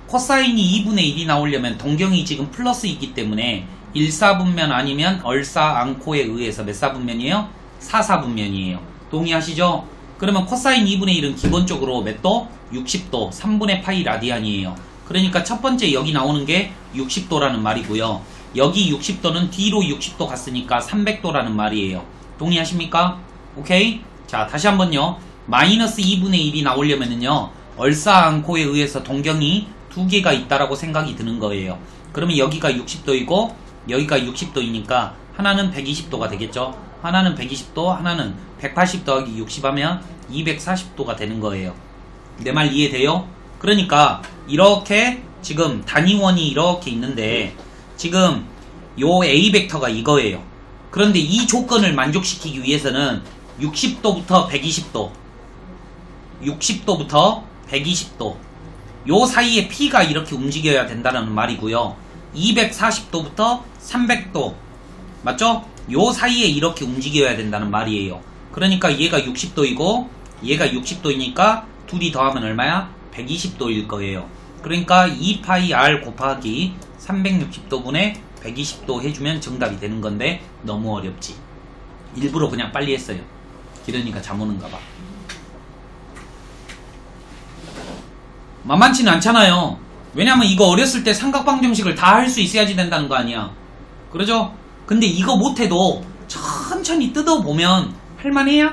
[SPEAKER 1] 코사인이 2분의 1이 나오려면 동경이 지금 플러스이기 때문에 1사분면 아니면 얼사앙코에 의해서 몇 사분면이에요? 4사분면이에요. 동의하시죠? 그러면 코사인 2분의 1은 기본적으로 몇 도? 60도, 3분의 파이 라디안이에요. 그러니까 첫 번째 여기 나오는 게 60도라는 말이고요. 여기 60도는 뒤로 60도 갔으니까 300도라는 말이에요. 동의하십니까? 오케이? 자, 다시 한번요. 마이너스 2분의 1이 나오려면은요, 얼사앙코에 의해서 동경이 두 개가 있다라고 생각이 드는 거예요. 그러면 여기가 60도이고, 여기가 60도이니까, 하나는 120도가 되겠죠? 하나는 120도, 하나는 180 더하기 60 하면 240도가 되는 거예요. 내 말 이해돼요? 그러니까, 이렇게, 지금 단위원이 이렇게 있는데, 지금, 요 A 벡터가 이거예요. 그런데 이 조건을 만족시키기 위해서는 60도부터 120도, 60도부터 120도, 요 사이에 P가 이렇게 움직여야 된다는 말이고요. 240도부터 300도, 맞죠? 요 사이에 이렇게 움직여야 된다는 말이에요. 그러니까 얘가 60도이고 얘가 60도이니까 둘이 더하면 얼마야? 120도일 거예요. 그러니까 2파이 r 곱하기 360도분의 120도 해주면 정답이 되는 건데 너무 어렵지. 일부러 그냥 빨리 했어요. 길으니까 잠 오는가 봐. 만만치는 않잖아요. 왜냐면 이거 어렸을 때 삼각방정식을 다 할 수 있어야지 된다는 거 아니야. 그러죠? 근데 이거 못해도 천천히 뜯어보면 할만해요?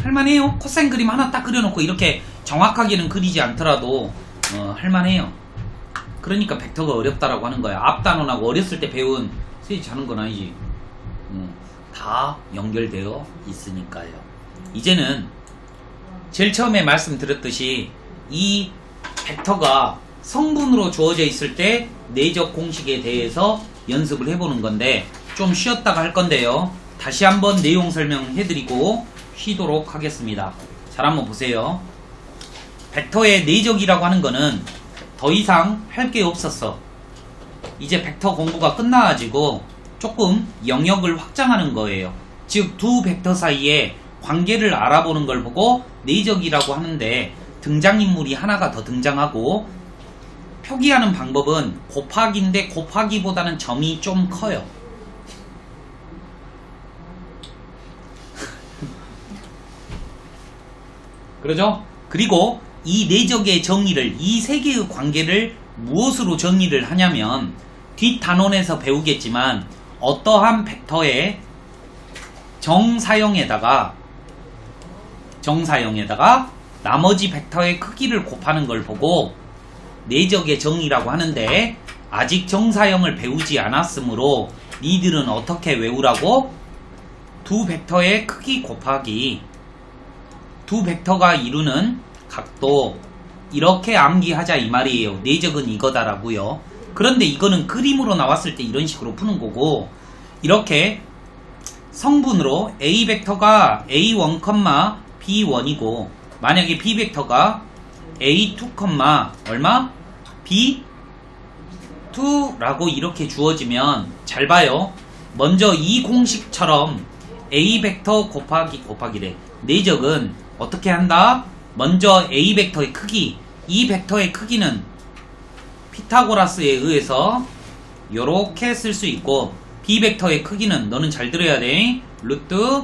[SPEAKER 1] 할만해요? 코사인 그림 하나 딱 그려놓고 이렇게 정확하게는 그리지 않더라도 할만해요. 그러니까 벡터가 어렵다라고 하는 거야. 앞 단원하고 어렸을 때 배운 세지 자는 건 아니지. 다 연결되어 있으니까요. 이제는 제일 처음에 말씀드렸듯이 이 벡터가 성분으로 주어져 있을 때 내적 공식에 대해서 연습을 해보는 건데 좀 쉬었다가 할 건데요. 다시 한번 내용 설명해드리고 쉬도록 하겠습니다. 잘 한번 보세요. 벡터의 내적이라고 하는 거는 더 이상 할 게 없었어. 이제 벡터 공부가 끝나가지고 조금 영역을 확장하는 거예요. 즉 두 벡터 사이에 관계를 알아보는 걸 보고 내적이라고 하는데 등장인물이 하나가 더 등장하고 표기하는 방법은 곱하기인데 곱하기보다는 점이 좀 커요. 그러죠? 그리고 이 내적의 정의를, 이 세 개의 관계를 무엇으로 정의를 하냐면 뒷 단원에서 배우겠지만 어떠한 벡터의 정사형에다가 나머지 벡터의 크기를 곱하는 걸 보고 내적의 정의라고 하는데 아직 정사형을 배우지 않았으므로 니들은 어떻게 외우라고? 두 벡터의 크기 곱하기 두 벡터가 이루는 각도 이렇게 암기하자 이 말이에요. 내적은 이거다라고요. 그런데 이거는 그림으로 나왔을 때 이런 식으로 푸는 거고 이렇게 성분으로 A 벡터가 A1, B1이고 만약에 B 벡터가 A2, 얼마? B2라고 이렇게 주어지면 잘 봐요. 먼저 이 공식처럼 A 벡터 곱하기래. 내적은 어떻게 한다? 먼저 A 벡터의 크기, 이 벡터의 크기는 피타고라스에 의해서 요렇게 쓸 수 있고 B 벡터의 크기는 너는 잘 들어야 돼. 루트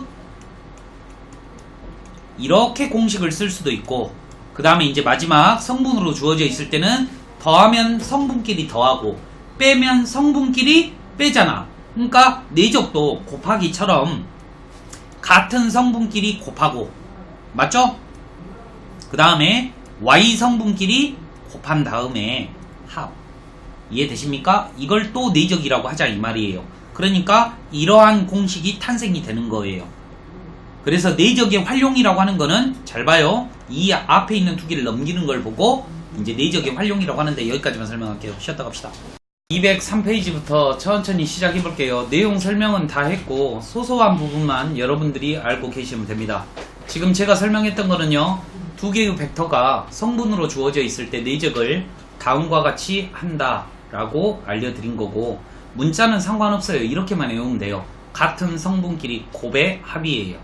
[SPEAKER 1] 이렇게 공식을 쓸 수도 있고 그 다음에 이제 마지막 성분으로 주어져 있을 때는 더하면 성분끼리 더하고 빼면 성분끼리 빼잖아. 그러니까 내적도 곱하기처럼 같은 성분끼리 곱하고 맞죠? 그 다음에 Y 성분끼리 곱한 다음에 합 이해되십니까? 이걸 또 내적이라고 하자 이 말이에요. 그러니까 이러한 공식이 탄생이 되는 거예요. 그래서 내적의 활용이라고 하는 거는 잘 봐요. 이 앞에 있는 두 개를 넘기는 걸 보고 이제 내적의 활용이라고 하는데 여기까지만 설명할게요. 쉬었다 갑시다. 203페이지부터 천천히 시작해 볼게요. 내용 설명은 다 했고 소소한 부분만 여러분들이 알고 계시면 됩니다. 지금 제가 설명했던 거는요. 두 개의 벡터가 성분으로 주어져 있을 때 내적을 다음과 같이 한다 라고 알려드린 거고 문자는 상관없어요. 이렇게만 외우면 돼요. 같은 성분끼리 곱의 합이에요.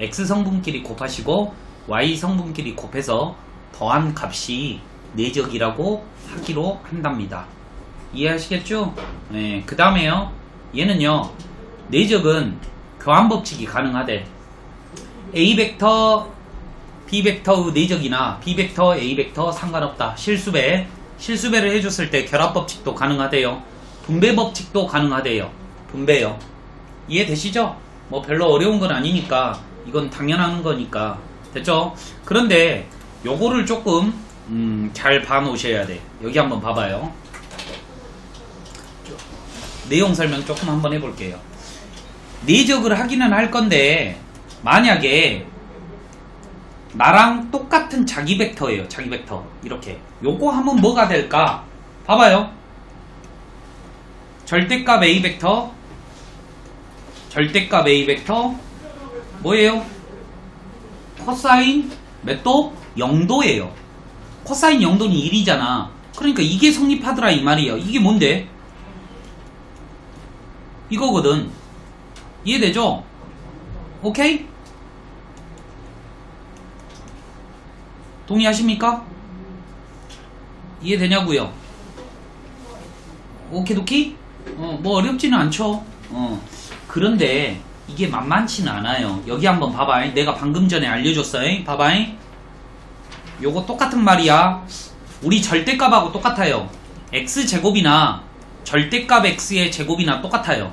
[SPEAKER 1] X 성분끼리 곱하시고 Y 성분끼리 곱해서 더한 값이 내적이라고 하기로 한답니다. 이해하시겠죠? 네, 그 다음에요. 얘는요. 내적은 교환법칙이 가능하대. A 벡터 B 벡터의 내적이나 B 벡터 A 벡터 상관없다. 실수배를 해줬을 때 결합법칙도 가능하대요. 분배법칙도 가능하대요. 분배요. 이해되시죠? 뭐 별로 어려운 건 아니니까 이건 당연한 거니까 됐죠? 그런데 요거를 조금 잘 봐놓으셔야 돼. 여기 한번 봐봐요. 내용 설명 조금 한번 해볼게요. 내적을 하기는 할 건데 만약에 나랑 똑같은 자기 벡터예요. 자기 벡터 이렇게 요거 하면 뭐가 될까? 봐봐요. 절대값 A 벡터 뭐예요? 코사인 몇 도? 0도예요. 코사인 0도는 1이잖아. 그러니까 이게 성립하더라 이 말이에요. 이게 뭔데? 이거거든. 이해되죠? 오케이? 동의하십니까? 이해되냐고요? 오케이도키? 뭐 어렵지는 않죠. 그런데 이게 만만치는 않아요. 여기 한번 봐봐. 내가 방금 전에 알려줬어. 봐봐. 요거 똑같은 말이야. 우리 절대값하고 똑같아요. x제곱이나 절대값 x의 제곱이나 똑같아요.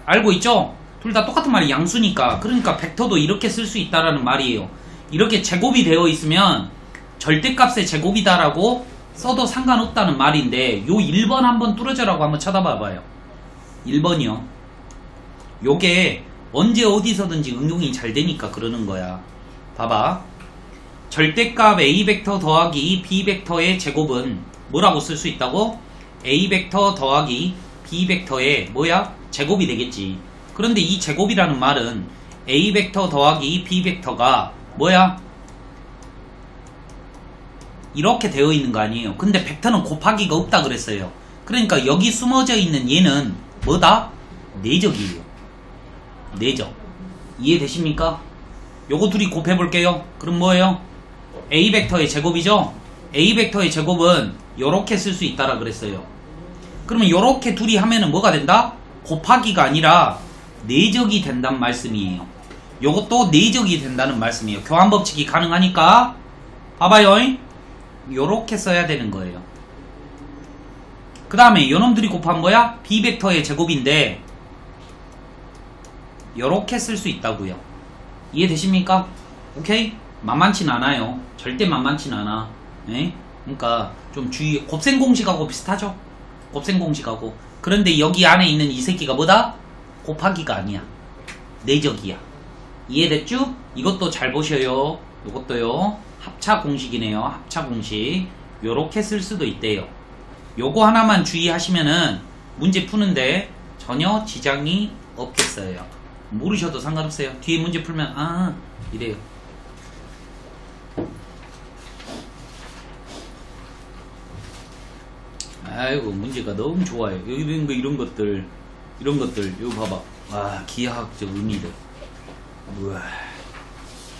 [SPEAKER 1] 알고 있죠? 둘 다 똑같은 말이 양수니까. 그러니까 벡터도 이렇게 쓸 수 있다라는 말이에요. 이렇게 제곱이 되어 있으면 절대값의 제곱이다라고 써도 상관없다는 말인데, 요 1번 한번 뚫어져라고 한번 쳐다봐봐요. 1번이요. 요게 언제 어디서든지 응용이 잘 되니까 그러는 거야. 봐봐. 절대값 a 벡터 더하기 b 벡터의 제곱은 뭐라고 쓸 수 있다고? a 벡터 더하기 b 벡터의 뭐야? 제곱이 되겠지. 그런데 이 제곱이라는 말은 a 벡터 더하기 b 벡터가 뭐야? 이렇게 되어 있는 거 아니에요. 근데 벡터는 곱하기가 없다 그랬어요. 그러니까 여기 숨어져 있는 얘는 뭐다? 내적이에요. 내적. 이해되십니까? 요거 둘이 곱해볼게요. 그럼 뭐예요? a 벡터의 제곱이죠? a 벡터의 제곱은 요렇게 쓸 수 있다라 그랬어요. 그러면 요렇게 둘이 하면은 뭐가 된다? 곱하기가 아니라 내적이 된다는 말씀이에요. 요것도 내적이 된다는 말씀이에요. 교환법칙이 가능하니까 봐봐요. 요렇게 써야 되는 거예요. 그 다음에 요놈들이 곱한 뭐야? b 벡터의 제곱인데 요렇게 쓸 수 있다고요. 이해되십니까? 오케이? 만만치 않아요. 절대 만만치 않아. 에? 그러니까 좀 주의. 곱셈 공식하고 비슷하죠? 곱셈 공식하고. 그런데 여기 안에 있는 이 새끼가 뭐다? 곱하기가 아니야. 내적이야. 이해됐죠? 이것도 잘 보셔요. 이것도요. 합차 공식이네요. 합차 공식. 요렇게 쓸 수도 있대요. 요거 하나만 주의하시면은 문제 푸는데 전혀 지장이 없겠어요. 모르셔도 상관없어요. 뒤에 문제 풀면 이래요. 아이고 문제가 너무 좋아요. 여기 있는 거 이런 것들 이거 봐봐. 와, 기하학적 의미들. 우와.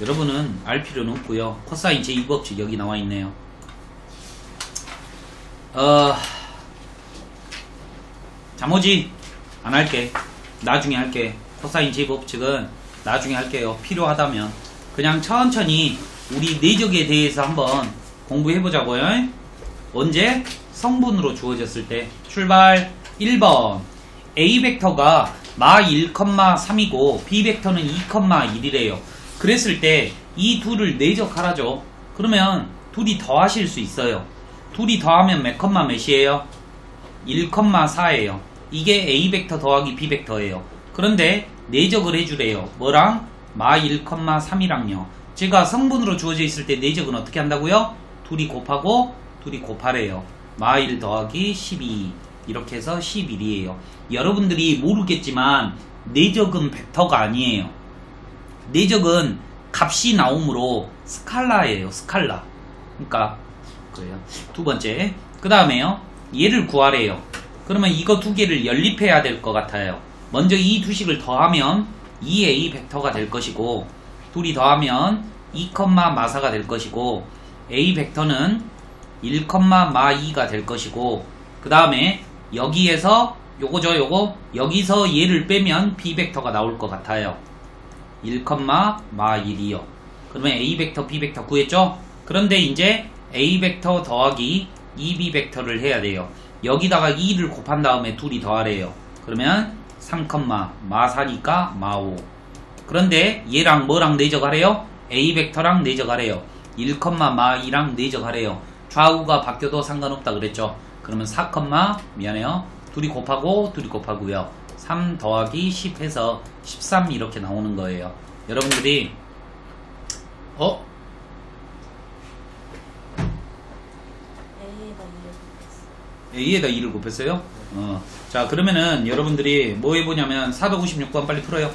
[SPEAKER 1] 여러분은 알 필요는 없고요. 코사인 제2법칙 여기 나와 있네요. 자모지 안 할게. 나중에 할게. 코사인 제2법칙은 나중에 할게요. 필요하다면. 그냥 천천히 우리 내적에 대해서 한번 공부해보자고요. 언제? 성분으로 주어졌을 때. 출발. 1번 a 벡터가 마 1,3이고 b 벡터는 2,1이래요. 그랬을 때 이 둘을 내적하라죠. 그러면 둘이 더하실 수 있어요. 둘이 더하면 몇 컴마 몇이에요? 1,4예요. 이게 a 벡터 더하기 b 벡터예요. 그런데 내적을 해주래요. 뭐랑? 마 1,3이랑요. 제가 성분으로 주어져 있을 때 내적은 어떻게 한다고요? 둘이 곱하고 둘이 곱하래요. 마 1 더하기 12 이렇게 해서 11이에요. 여러분들이 모르겠지만 내적은 벡터가 아니에요. 내적은 값이 나오므로 스칼라예요. 스칼라. 그러니까 그래요. 두 번째. 그 다음에요. 얘를 구하래요. 그러면 이거 두 개를 연립해야 될 것 같아요. 먼저 이 두 식을 더하면 2a 벡터가 될 것이고, 둘이 더하면 2,4가 될 것이고, a 벡터는 1,2가 될 것이고, 그 다음에 여기에서 요거죠, 요거. 여기서 얘를 빼면 b 벡터가 나올 것 같아요. 1,1이요. 그러면 a 벡터, b 벡터 구했죠? 그런데 이제 a 벡터 더하기 2b 벡터를 해야 돼요. 여기다가 2를 곱한 다음에 둘이 더하래요. 그러면 3,4니까 마5. 그런데 얘랑 뭐랑 내적하래요? a 벡터랑 내적하래요. 1,2랑 내적하래요. 좌우가 바뀌어도 상관없다 그랬죠? 그러면 4, 미안해요. 둘이 곱하고 둘이 곱하고요. 3 더하기 10 해서 13 이렇게 나오는 거예요. 여러분들이 A에다 2를 곱했어요? 자, 그러면은 여러분들이 뭐 해보냐면 456번 빨리 풀어요.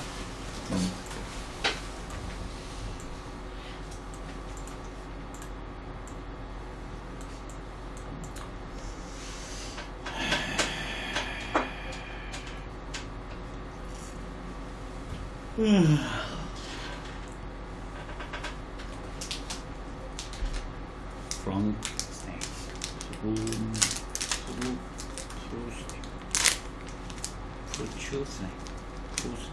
[SPEAKER 1] choose 네. choose.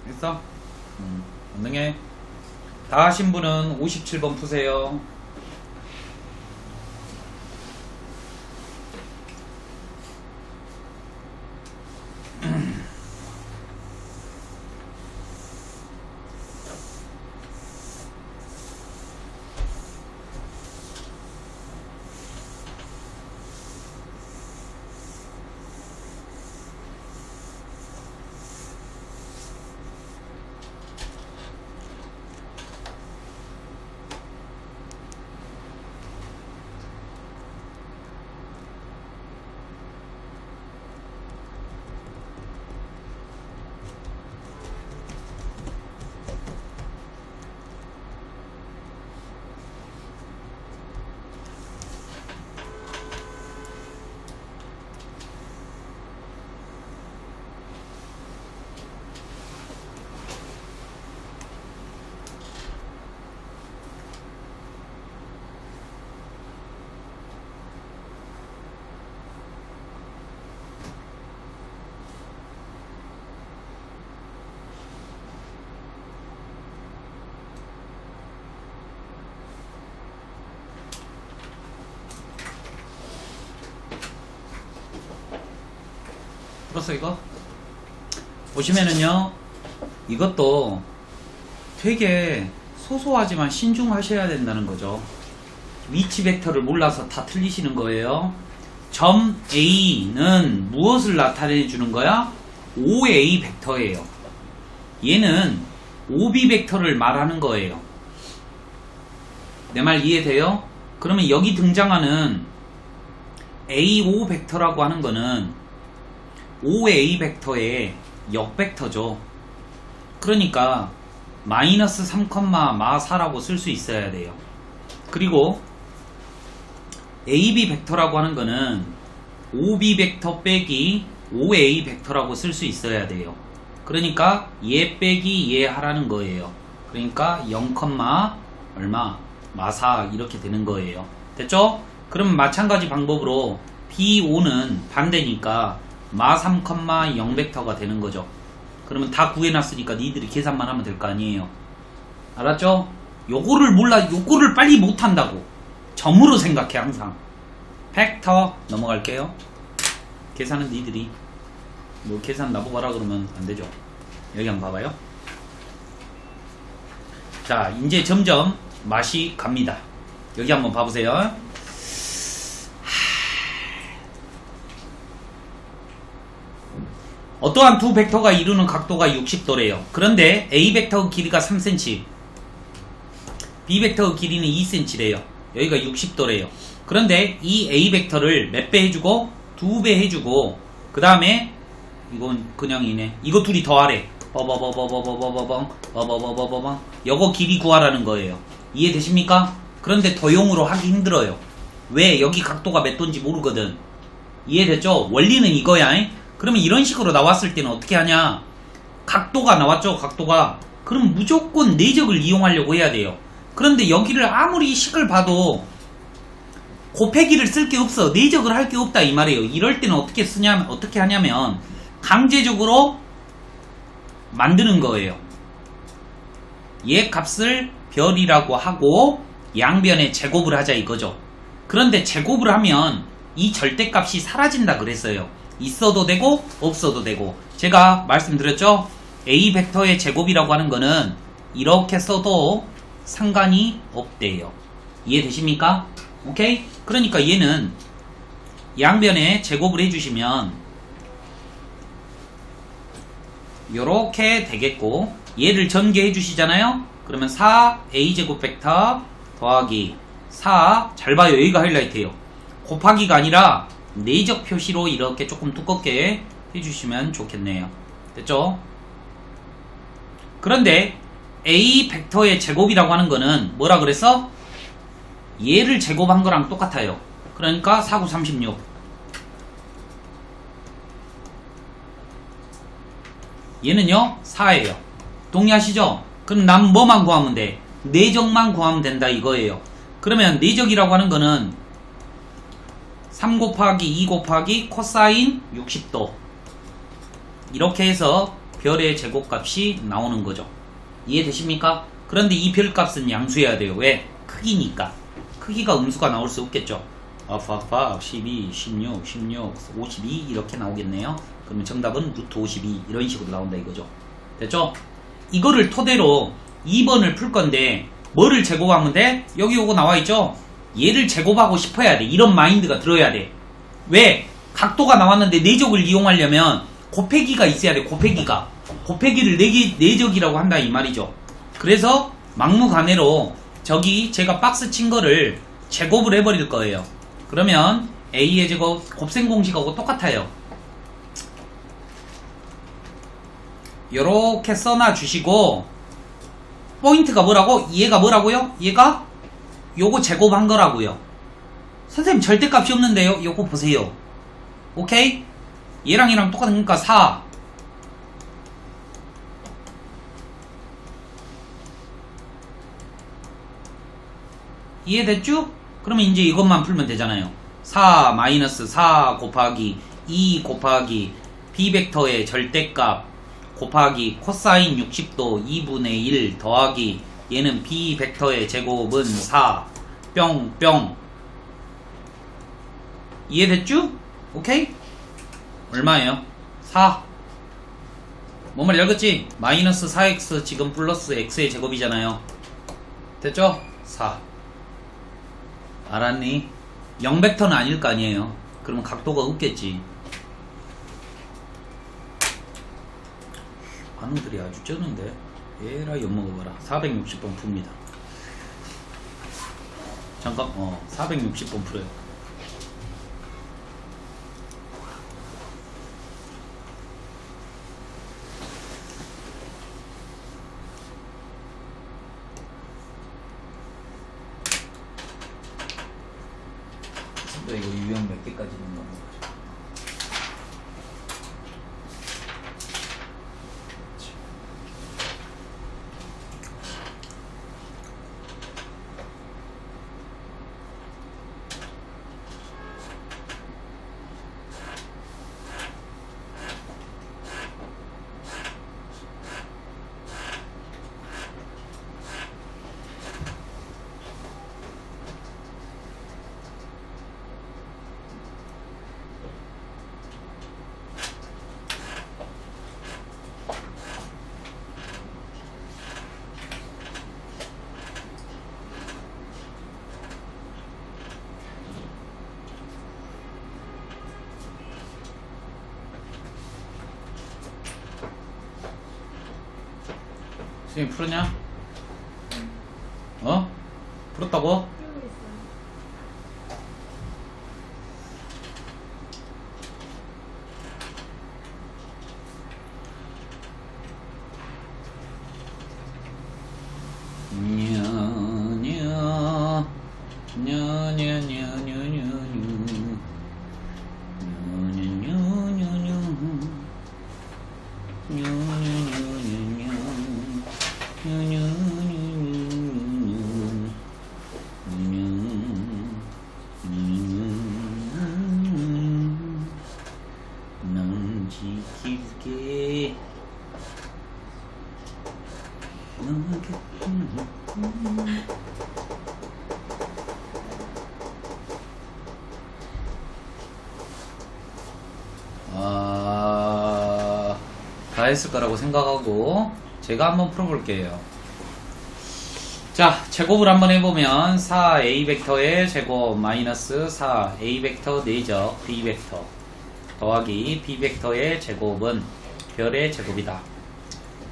[SPEAKER 1] 했어? 언능해. 다 하신 분은 57번 푸세요. 풀었어 이거? 보시면은요 이것도 되게 소소하지만 신중하셔야 된다는 거죠. 위치 벡터를 몰라서 다 틀리시는 거예요. 점 A는 무엇을 나타내 주는 거야? OA 벡터예요. 얘는 OB 벡터를 말하는 거예요. 내 말 이해돼요? 그러면 여기 등장하는 AO 벡터라고 하는 거는 OA 벡터의 역벡터죠. 그러니까 마이너스 3, 마 4라고 쓸 수 있어야 돼요. 그리고 AB 벡터라고 하는 거는 OB 벡터 빼기 OA 벡터라고 쓸 수 있어야 돼요. 그러니까 얘 빼기 얘 하라는 거예요. 그러니까 0, 얼마? 마4 이렇게 되는 거예요. 됐죠? 그럼 마찬가지 방법으로 BO는 반대니까 마3, 0 벡터가 되는 거죠. 그러면 다 구해놨으니까 니들이 계산만 하면 될 거 아니에요. 알았죠? 요거를 몰라, 요거를 빨리 못한다고. 점으로 생각해 항상. 벡터 넘어갈게요. 계산은 니들이 뭐 계산 나보고 하라 그러면 안 되죠. 여기 한번 봐봐요. 자, 이제 점점 맛이 갑니다. 여기 한번 봐보세요. 어떠한 두 벡터가 이루는 각도가 60도래요. 그런데 A 벡터 길이가 3cm, B 벡터 길이는 2cm래요. 여기가 60도래요. 그런데 이 A 벡터를 몇 배 해주고 2배 해주고 그 다음에 이건 그냥이네. 이거 둘이 더하래. 요거 길이 구하라는 거예요. 이해되십니까? 그런데 더용으로 하기 힘들어요. 왜? 여기 각도가 몇 도인지 모르거든. 이해됐죠? 원리는 이거야. 그러면 이런 식으로 나왔을 때는 어떻게 하냐? 각도가 나왔죠, 각도가. 그럼 무조건 내적을 이용하려고 해야 돼요. 그런데 여기를 아무리 식을 봐도 곱하기를 쓸 게 없어. 내적을 할 게 없다 이 말이에요. 이럴 때는 어떻게 하냐면 강제적으로 만드는 거예요. 얘 값을 별이라고 하고 양변에 제곱을 하자 이거죠. 그런데 제곱을 하면 이 절대값이 사라진다 그랬어요. 있어도 되고 없어도 되고. 제가 말씀드렸죠? A 벡터의 제곱이라고 하는 거는 이렇게 써도 상관이 없대요. 이해되십니까? 오케이? 그러니까 얘는 양변에 제곱을 해주시면 요렇게 되겠고, 얘를 전개해 주시잖아요? 그러면 4a제곱 벡터 더하기 4, 잘 봐요. 여기가 하이라이트예요. 곱하기가 아니라 내적 표시로 이렇게 조금 두껍게 해주시면 좋겠네요. 됐죠? 그런데 a 벡터의 제곱이라고 하는 거는 뭐라 그랬어? 얘를 제곱한 거랑 똑같아요. 그러니까 4, 9, 36. 얘는요 4예요. 동의하시죠? 그럼 남 뭐만 구하면 돼? 내적만 구하면 된다 이거예요. 그러면 내적이라고 하는 거는 3 곱하기 2 곱하기 코사인 60도, 이렇게 해서 별의 제곱값이 나오는 거죠. 이해되십니까? 그런데 이 별값은 양수해야 돼요. 왜? 크기니까. 크기가 음수가 나올 수 없겠죠. 12, 16, 52 이렇게 나오겠네요. 그러면 정답은 루트 52 이런 식으로 나온다 이거죠. 됐죠? 이거를 토대로 2번을 풀 건데 뭐를 제곱하면 돼? 여기 요거 나와 있죠? 얘를 제곱하고 싶어야 돼. 이런 마인드가 들어야 돼. 왜? 각도가 나왔는데 내적을 이용하려면 곱해기가 있어야 돼. 곱해기를 내적이라고 한다 이 말이죠. 그래서 막무가내로 저기 제가 박스 친 거를 제곱을 해버릴 거예요. 그러면 a의 제곱 곱셈 공식하고 똑같아요. 요렇게 써놔 주시고, 포인트가 뭐라고? 얘가 뭐라고요? 얘가 요거 제곱한 거라고요. 선생님 절대값이 없는데요? 요거 보세요. 오케이? 얘랑 똑같으니까 4. 이해됐죠? 그러면 이제 이것만 풀면 되잖아요. 4 마이너스 4 곱하기 2 곱하기 b벡터의 절대값 곱하기 코사인 60도 2분의 1 더하기 얘는 b벡터의 제곱은 4 뿅뿅. 이해됐죠? 오케이? 얼마예요? 4. 뭔 말 알겠지? 마이너스 4x 지금 플러스 x의 제곱이잖아요. 됐죠? 4. 알았니? 0벡터는 아닐 거 아니에요. 그러면 각도가 없겠지. 반응들이 아주 쩌는데. 에라 엿먹어봐라. 460번 풉니다. 잠깐 460번 풀어요. 너 이거 유형 몇 개까지 있는 건가? 선생님 풀었냐? 풀었다고?
[SPEAKER 2] 풀고 있어요.
[SPEAKER 1] 넌 지킬게. 다 했을 거라고 생각하고 제가 한번 풀어볼게요. 자, 자, 제곱을 한번 해보면 4a 벡터의 제곱 마이너스 4a 벡터 내적 b 벡터 더하기 b 벡터의 제곱은 별의 제곱이다.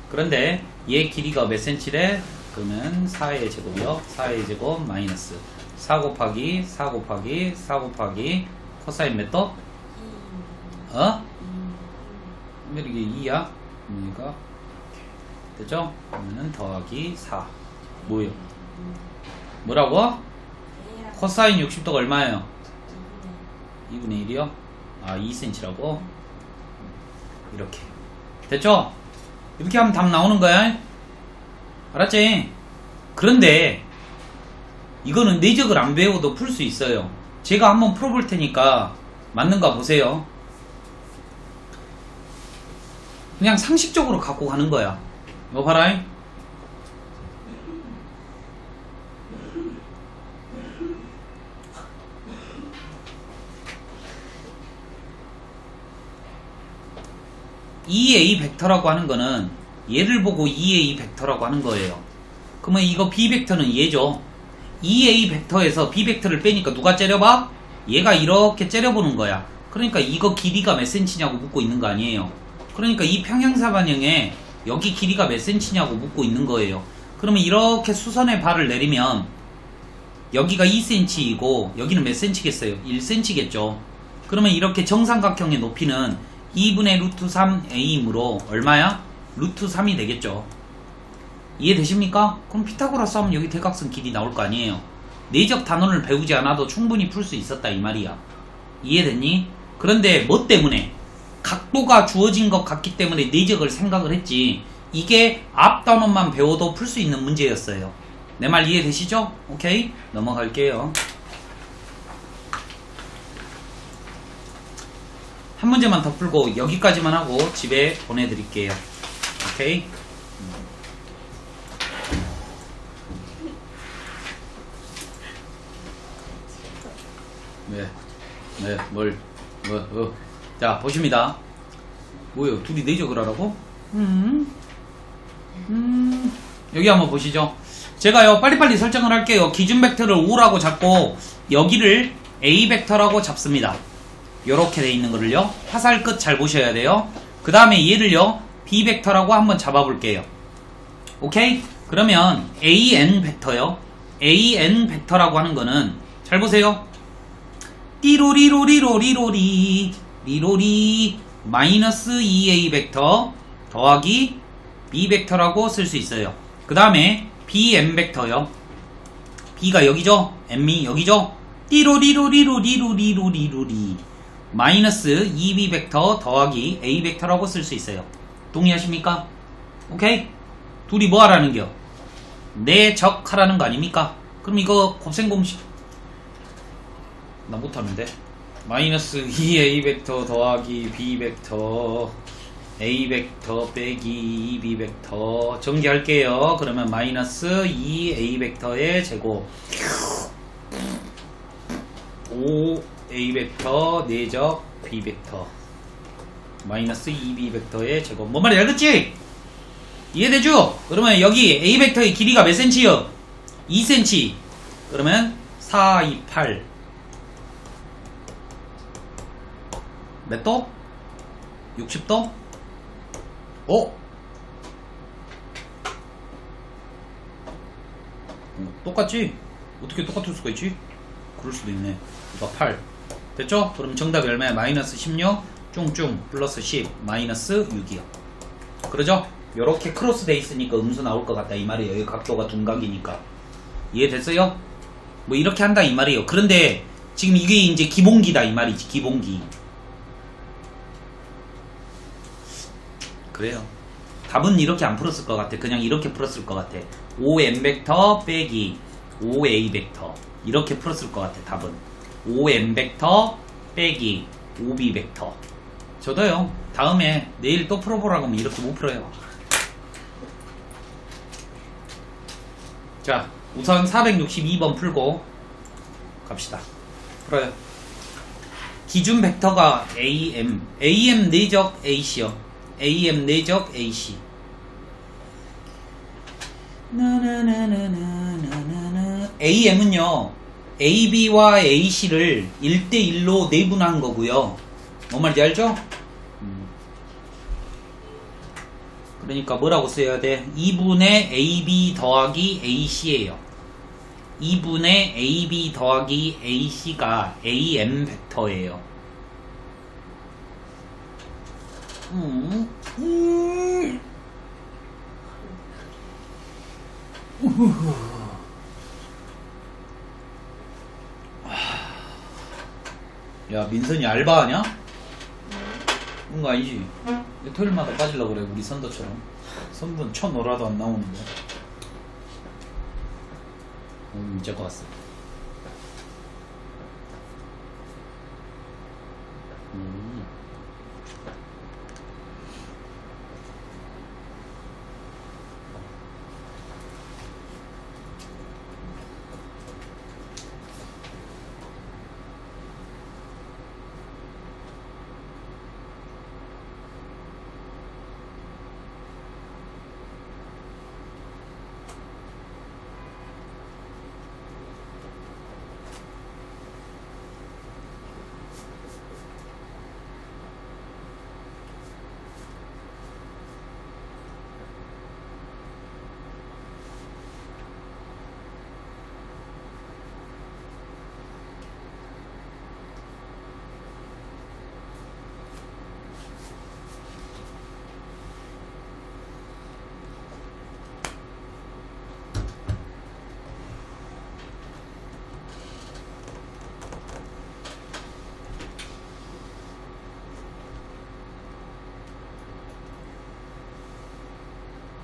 [SPEAKER 1] 그런데 얘 길이가 몇 cm래? 그러면 4의 제곱이요. 4의 제곱 마이너스 4 곱하기 4 곱하기 4 곱하기 코사인 몇 도? 어? 왜 이게 2야? 그러니까 됐죠? 그러면 더하기 4 뭐예요? 뭐라고? 코사인 60도가 얼마예요? 2분의 1이요? 아 2cm라고? 이렇게 됐죠? 이렇게 하면 답 나오는 거야. 알았지? 그런데 이거는 내적을 안 배워도 풀 수 있어요. 제가 한번 풀어볼 테니까 맞는가 보세요. 그냥 상식적으로 갖고 가는 거야. 이거 봐라. EA 벡터라고 하는 거는 얘를 보고 EA 벡터라고 하는 거예요. 그러면 이거 B 벡터는 얘죠. EA 벡터에서 B 벡터를 빼니까 누가 째려봐? 얘가 이렇게 째려보는 거야. 그러니까 이거 길이가 몇 cm냐고 묻고 있는 거 아니에요. 그러니까 이 평행사반영에 여기 길이가 몇 cm냐고 묻고 있는 거예요. 그러면 이렇게 수선의 발을 내리면 여기가 2cm이고 여기는 몇 cm겠어요? 1cm겠죠. 그러면 이렇게 정삼각형의 높이는 2분의 루트 3a이므로 얼마야? 루트 3이 되겠죠. 이해되십니까? 그럼 피타고라스 하면 여기 대각선 길이 나올 거 아니에요. 내적 단원을 배우지 않아도 충분히 풀 수 있었다 이 말이야. 이해됐니? 그런데 뭐 때문에? 각도가 주어진 것 같기 때문에 내적을 생각을 했지. 이게 앞 단원만 배워도 풀 수 있는 문제였어요. 내 말 이해되시죠? 오케이? 넘어갈게요. 한 문제만 더 풀고 여기까지만 하고 집에 보내드릴게요. 오케이? 자, 보십니다. 뭐예요? 둘이 내적을 하라고? 여기 한번 보시죠. 제가요, 빨리빨리 설정을 할게요. 기준 벡터를 O라고 잡고, 여기를 A 벡터라고 잡습니다. 요렇게 돼 있는 거를요. 화살 끝 잘 보셔야 돼요. 그 다음에 얘를요, B 벡터라고 한번 잡아볼게요. 오케이? 그러면 AN 벡터요. AN 벡터라고 하는 거는, 잘 보세요. 띠로리로리로리로리 리로리 마이너스 2A 벡터 더하기 B 벡터라고 쓸 수 있어요. 그 다음에 BM 벡터요. B가 여기죠? M이 여기죠? 띠로리로리로리로리로리로리 마이너스 2B 벡터 더하기 A 벡터라고 쓸 수 있어요. 동의하십니까? 오케이? 둘이 뭐 하라는겨? 내적하라는 거 아닙니까? 그럼 이거 곱셈공식 나 못하는데. 마이너스 2A 벡터 더하기 B 벡터 A 벡터 빼기 2B 벡터 전개할게요. 그러면 마이너스 2A 벡터의 제곱 5A 벡터 내적 B 벡터 마이너스 2B 벡터의 제곱. 뭔 말인지 알겠지? 이해되죠? 그러면 여기 A 벡터의 길이가 몇 cm요? 2cm. 그러면 4, 2, 8 몇 도? 60도? 똑같지? 어떻게 똑같을 수가 있지? 그럴 수도 있네. 이거 8 됐죠? 그럼 정답이 얼마야? 마이너스 16 쫑쫑 플러스 10 마이너스 6이요. 그러죠? 요렇게 크로스 돼 있으니까 음수 나올 것 같다 이 말이에요. 여기 각도가 둔각이니까. 이해됐어요? 뭐 이렇게 한다 이 말이에요. 그런데 지금 이게 이제 기본기다 이 말이지. 기본기. 그래요. 답은 이렇게 안 풀었을 것 같아. 그냥 이렇게 풀었을 것 같아. 5M 벡터 빼기 5A 벡터 이렇게 풀었을 것 같아. 답은 5M 벡터 빼기 5B 벡터. 저도요. 다음에 내일 또 풀어보라고 하면 이렇게 못 풀어요. 자, 우선 462번 풀고 갑시다. 풀어요. 기준 벡터가 AM 내적 AC요. AM 내적 AC. AM은요, AB와 AC를 1대1로 내분한 거고요. 뭔 말인지 알죠? 그러니까 뭐라고 써야 돼? 2분의 AB 더하기 AC예요. 2분의 AB 더하기 AC가 AM 벡터예요. 야, 민선이 알바하냐? 그런 거 아니지? 토요일마다 빠지려고 그래, 우리 선도처럼. 선도는 쳐놀아도 안 나오는데. 이제 거 같어.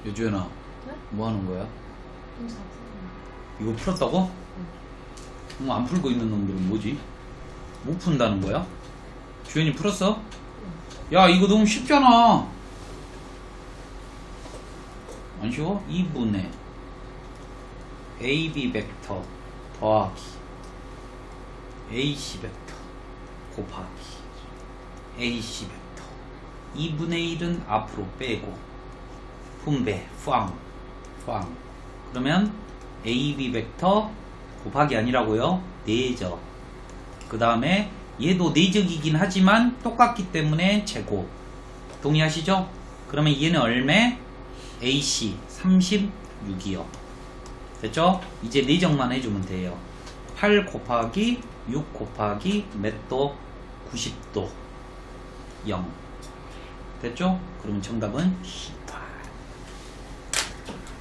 [SPEAKER 1] 유주연아,
[SPEAKER 2] 네?
[SPEAKER 1] 뭐 하는 거야?
[SPEAKER 2] 문제 다 풀었네.
[SPEAKER 1] 이거 풀었다고? 안 풀고 있는 놈들은 뭐지? 못 푼다는 거야? 주연이 풀었어? 야, 이거 너무 쉽잖아. 안 쉬워? 2분의 AB 벡터 더하기 AC 벡터 곱하기 AC 벡터 2분의 1은 앞으로 빼고 분배, 푸앙. 그러면 AB 벡터 곱하기 아니라고요? 내적. 그 다음에 얘도 내적이긴 하지만 똑같기 때문에 제곱. 동의하시죠? 그러면 얘는 얼마? AC 36이요. 됐죠? 이제 내적만 해주면 돼요. 8 곱하기 6 곱하기 몇 도? 90도 0. 됐죠? 그러면 정답은 18.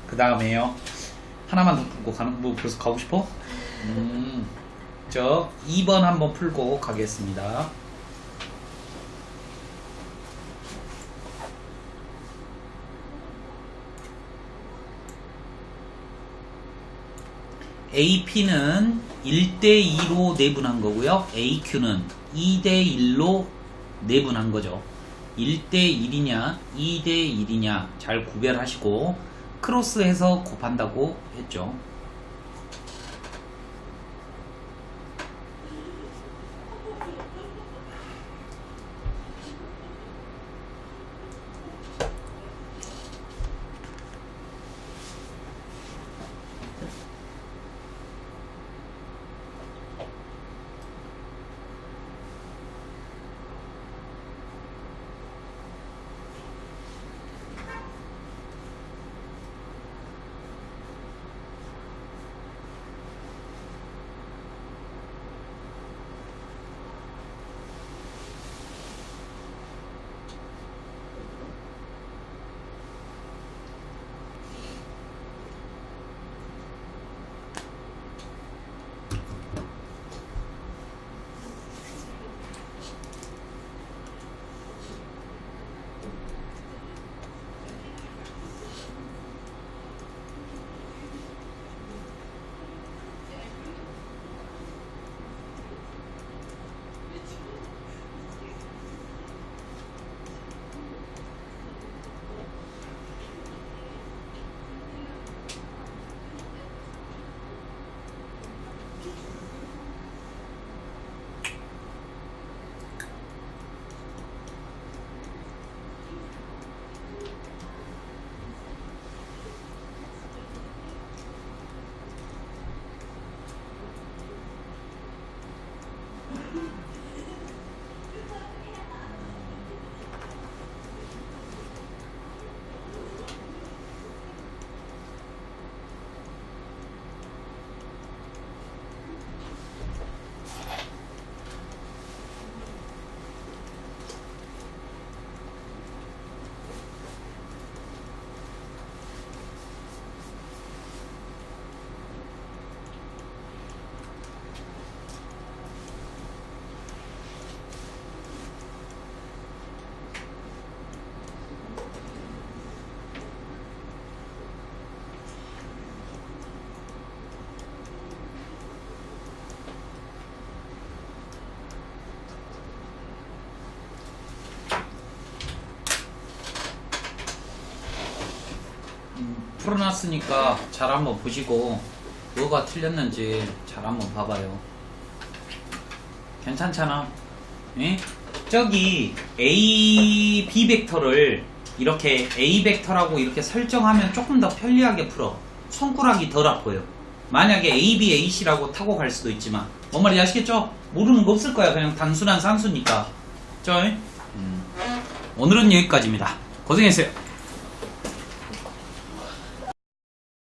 [SPEAKER 1] 그 다음에요. 하나만 더 풀고 가는, 뭐 벌써 가고 싶어? 저 2번 한번 풀고 가겠습니다. AP는 1대2로 내분한 거고요. AQ는 2대1로 내분한 거죠. 1대1이냐 2대1이냐 잘 구별하시고 크로스해서 곱한다고 했죠. 풀어놨으니까 잘 한번 보시고 뭐가 틀렸는지 잘 한번 봐봐요. 괜찮잖아. 예? 저기 A, B 벡터를 이렇게 A 벡터라고 이렇게 설정하면 조금 더 편리하게 풀어. 손가락이 덜 아파요. 만약에 A, B, A, C라고 타고 갈 수도 있지만 뭔 말인지 아시겠죠? 모르는 거 없을 거야. 그냥 단순한 산수니까. 오늘은 여기까지입니다. 고생했어요.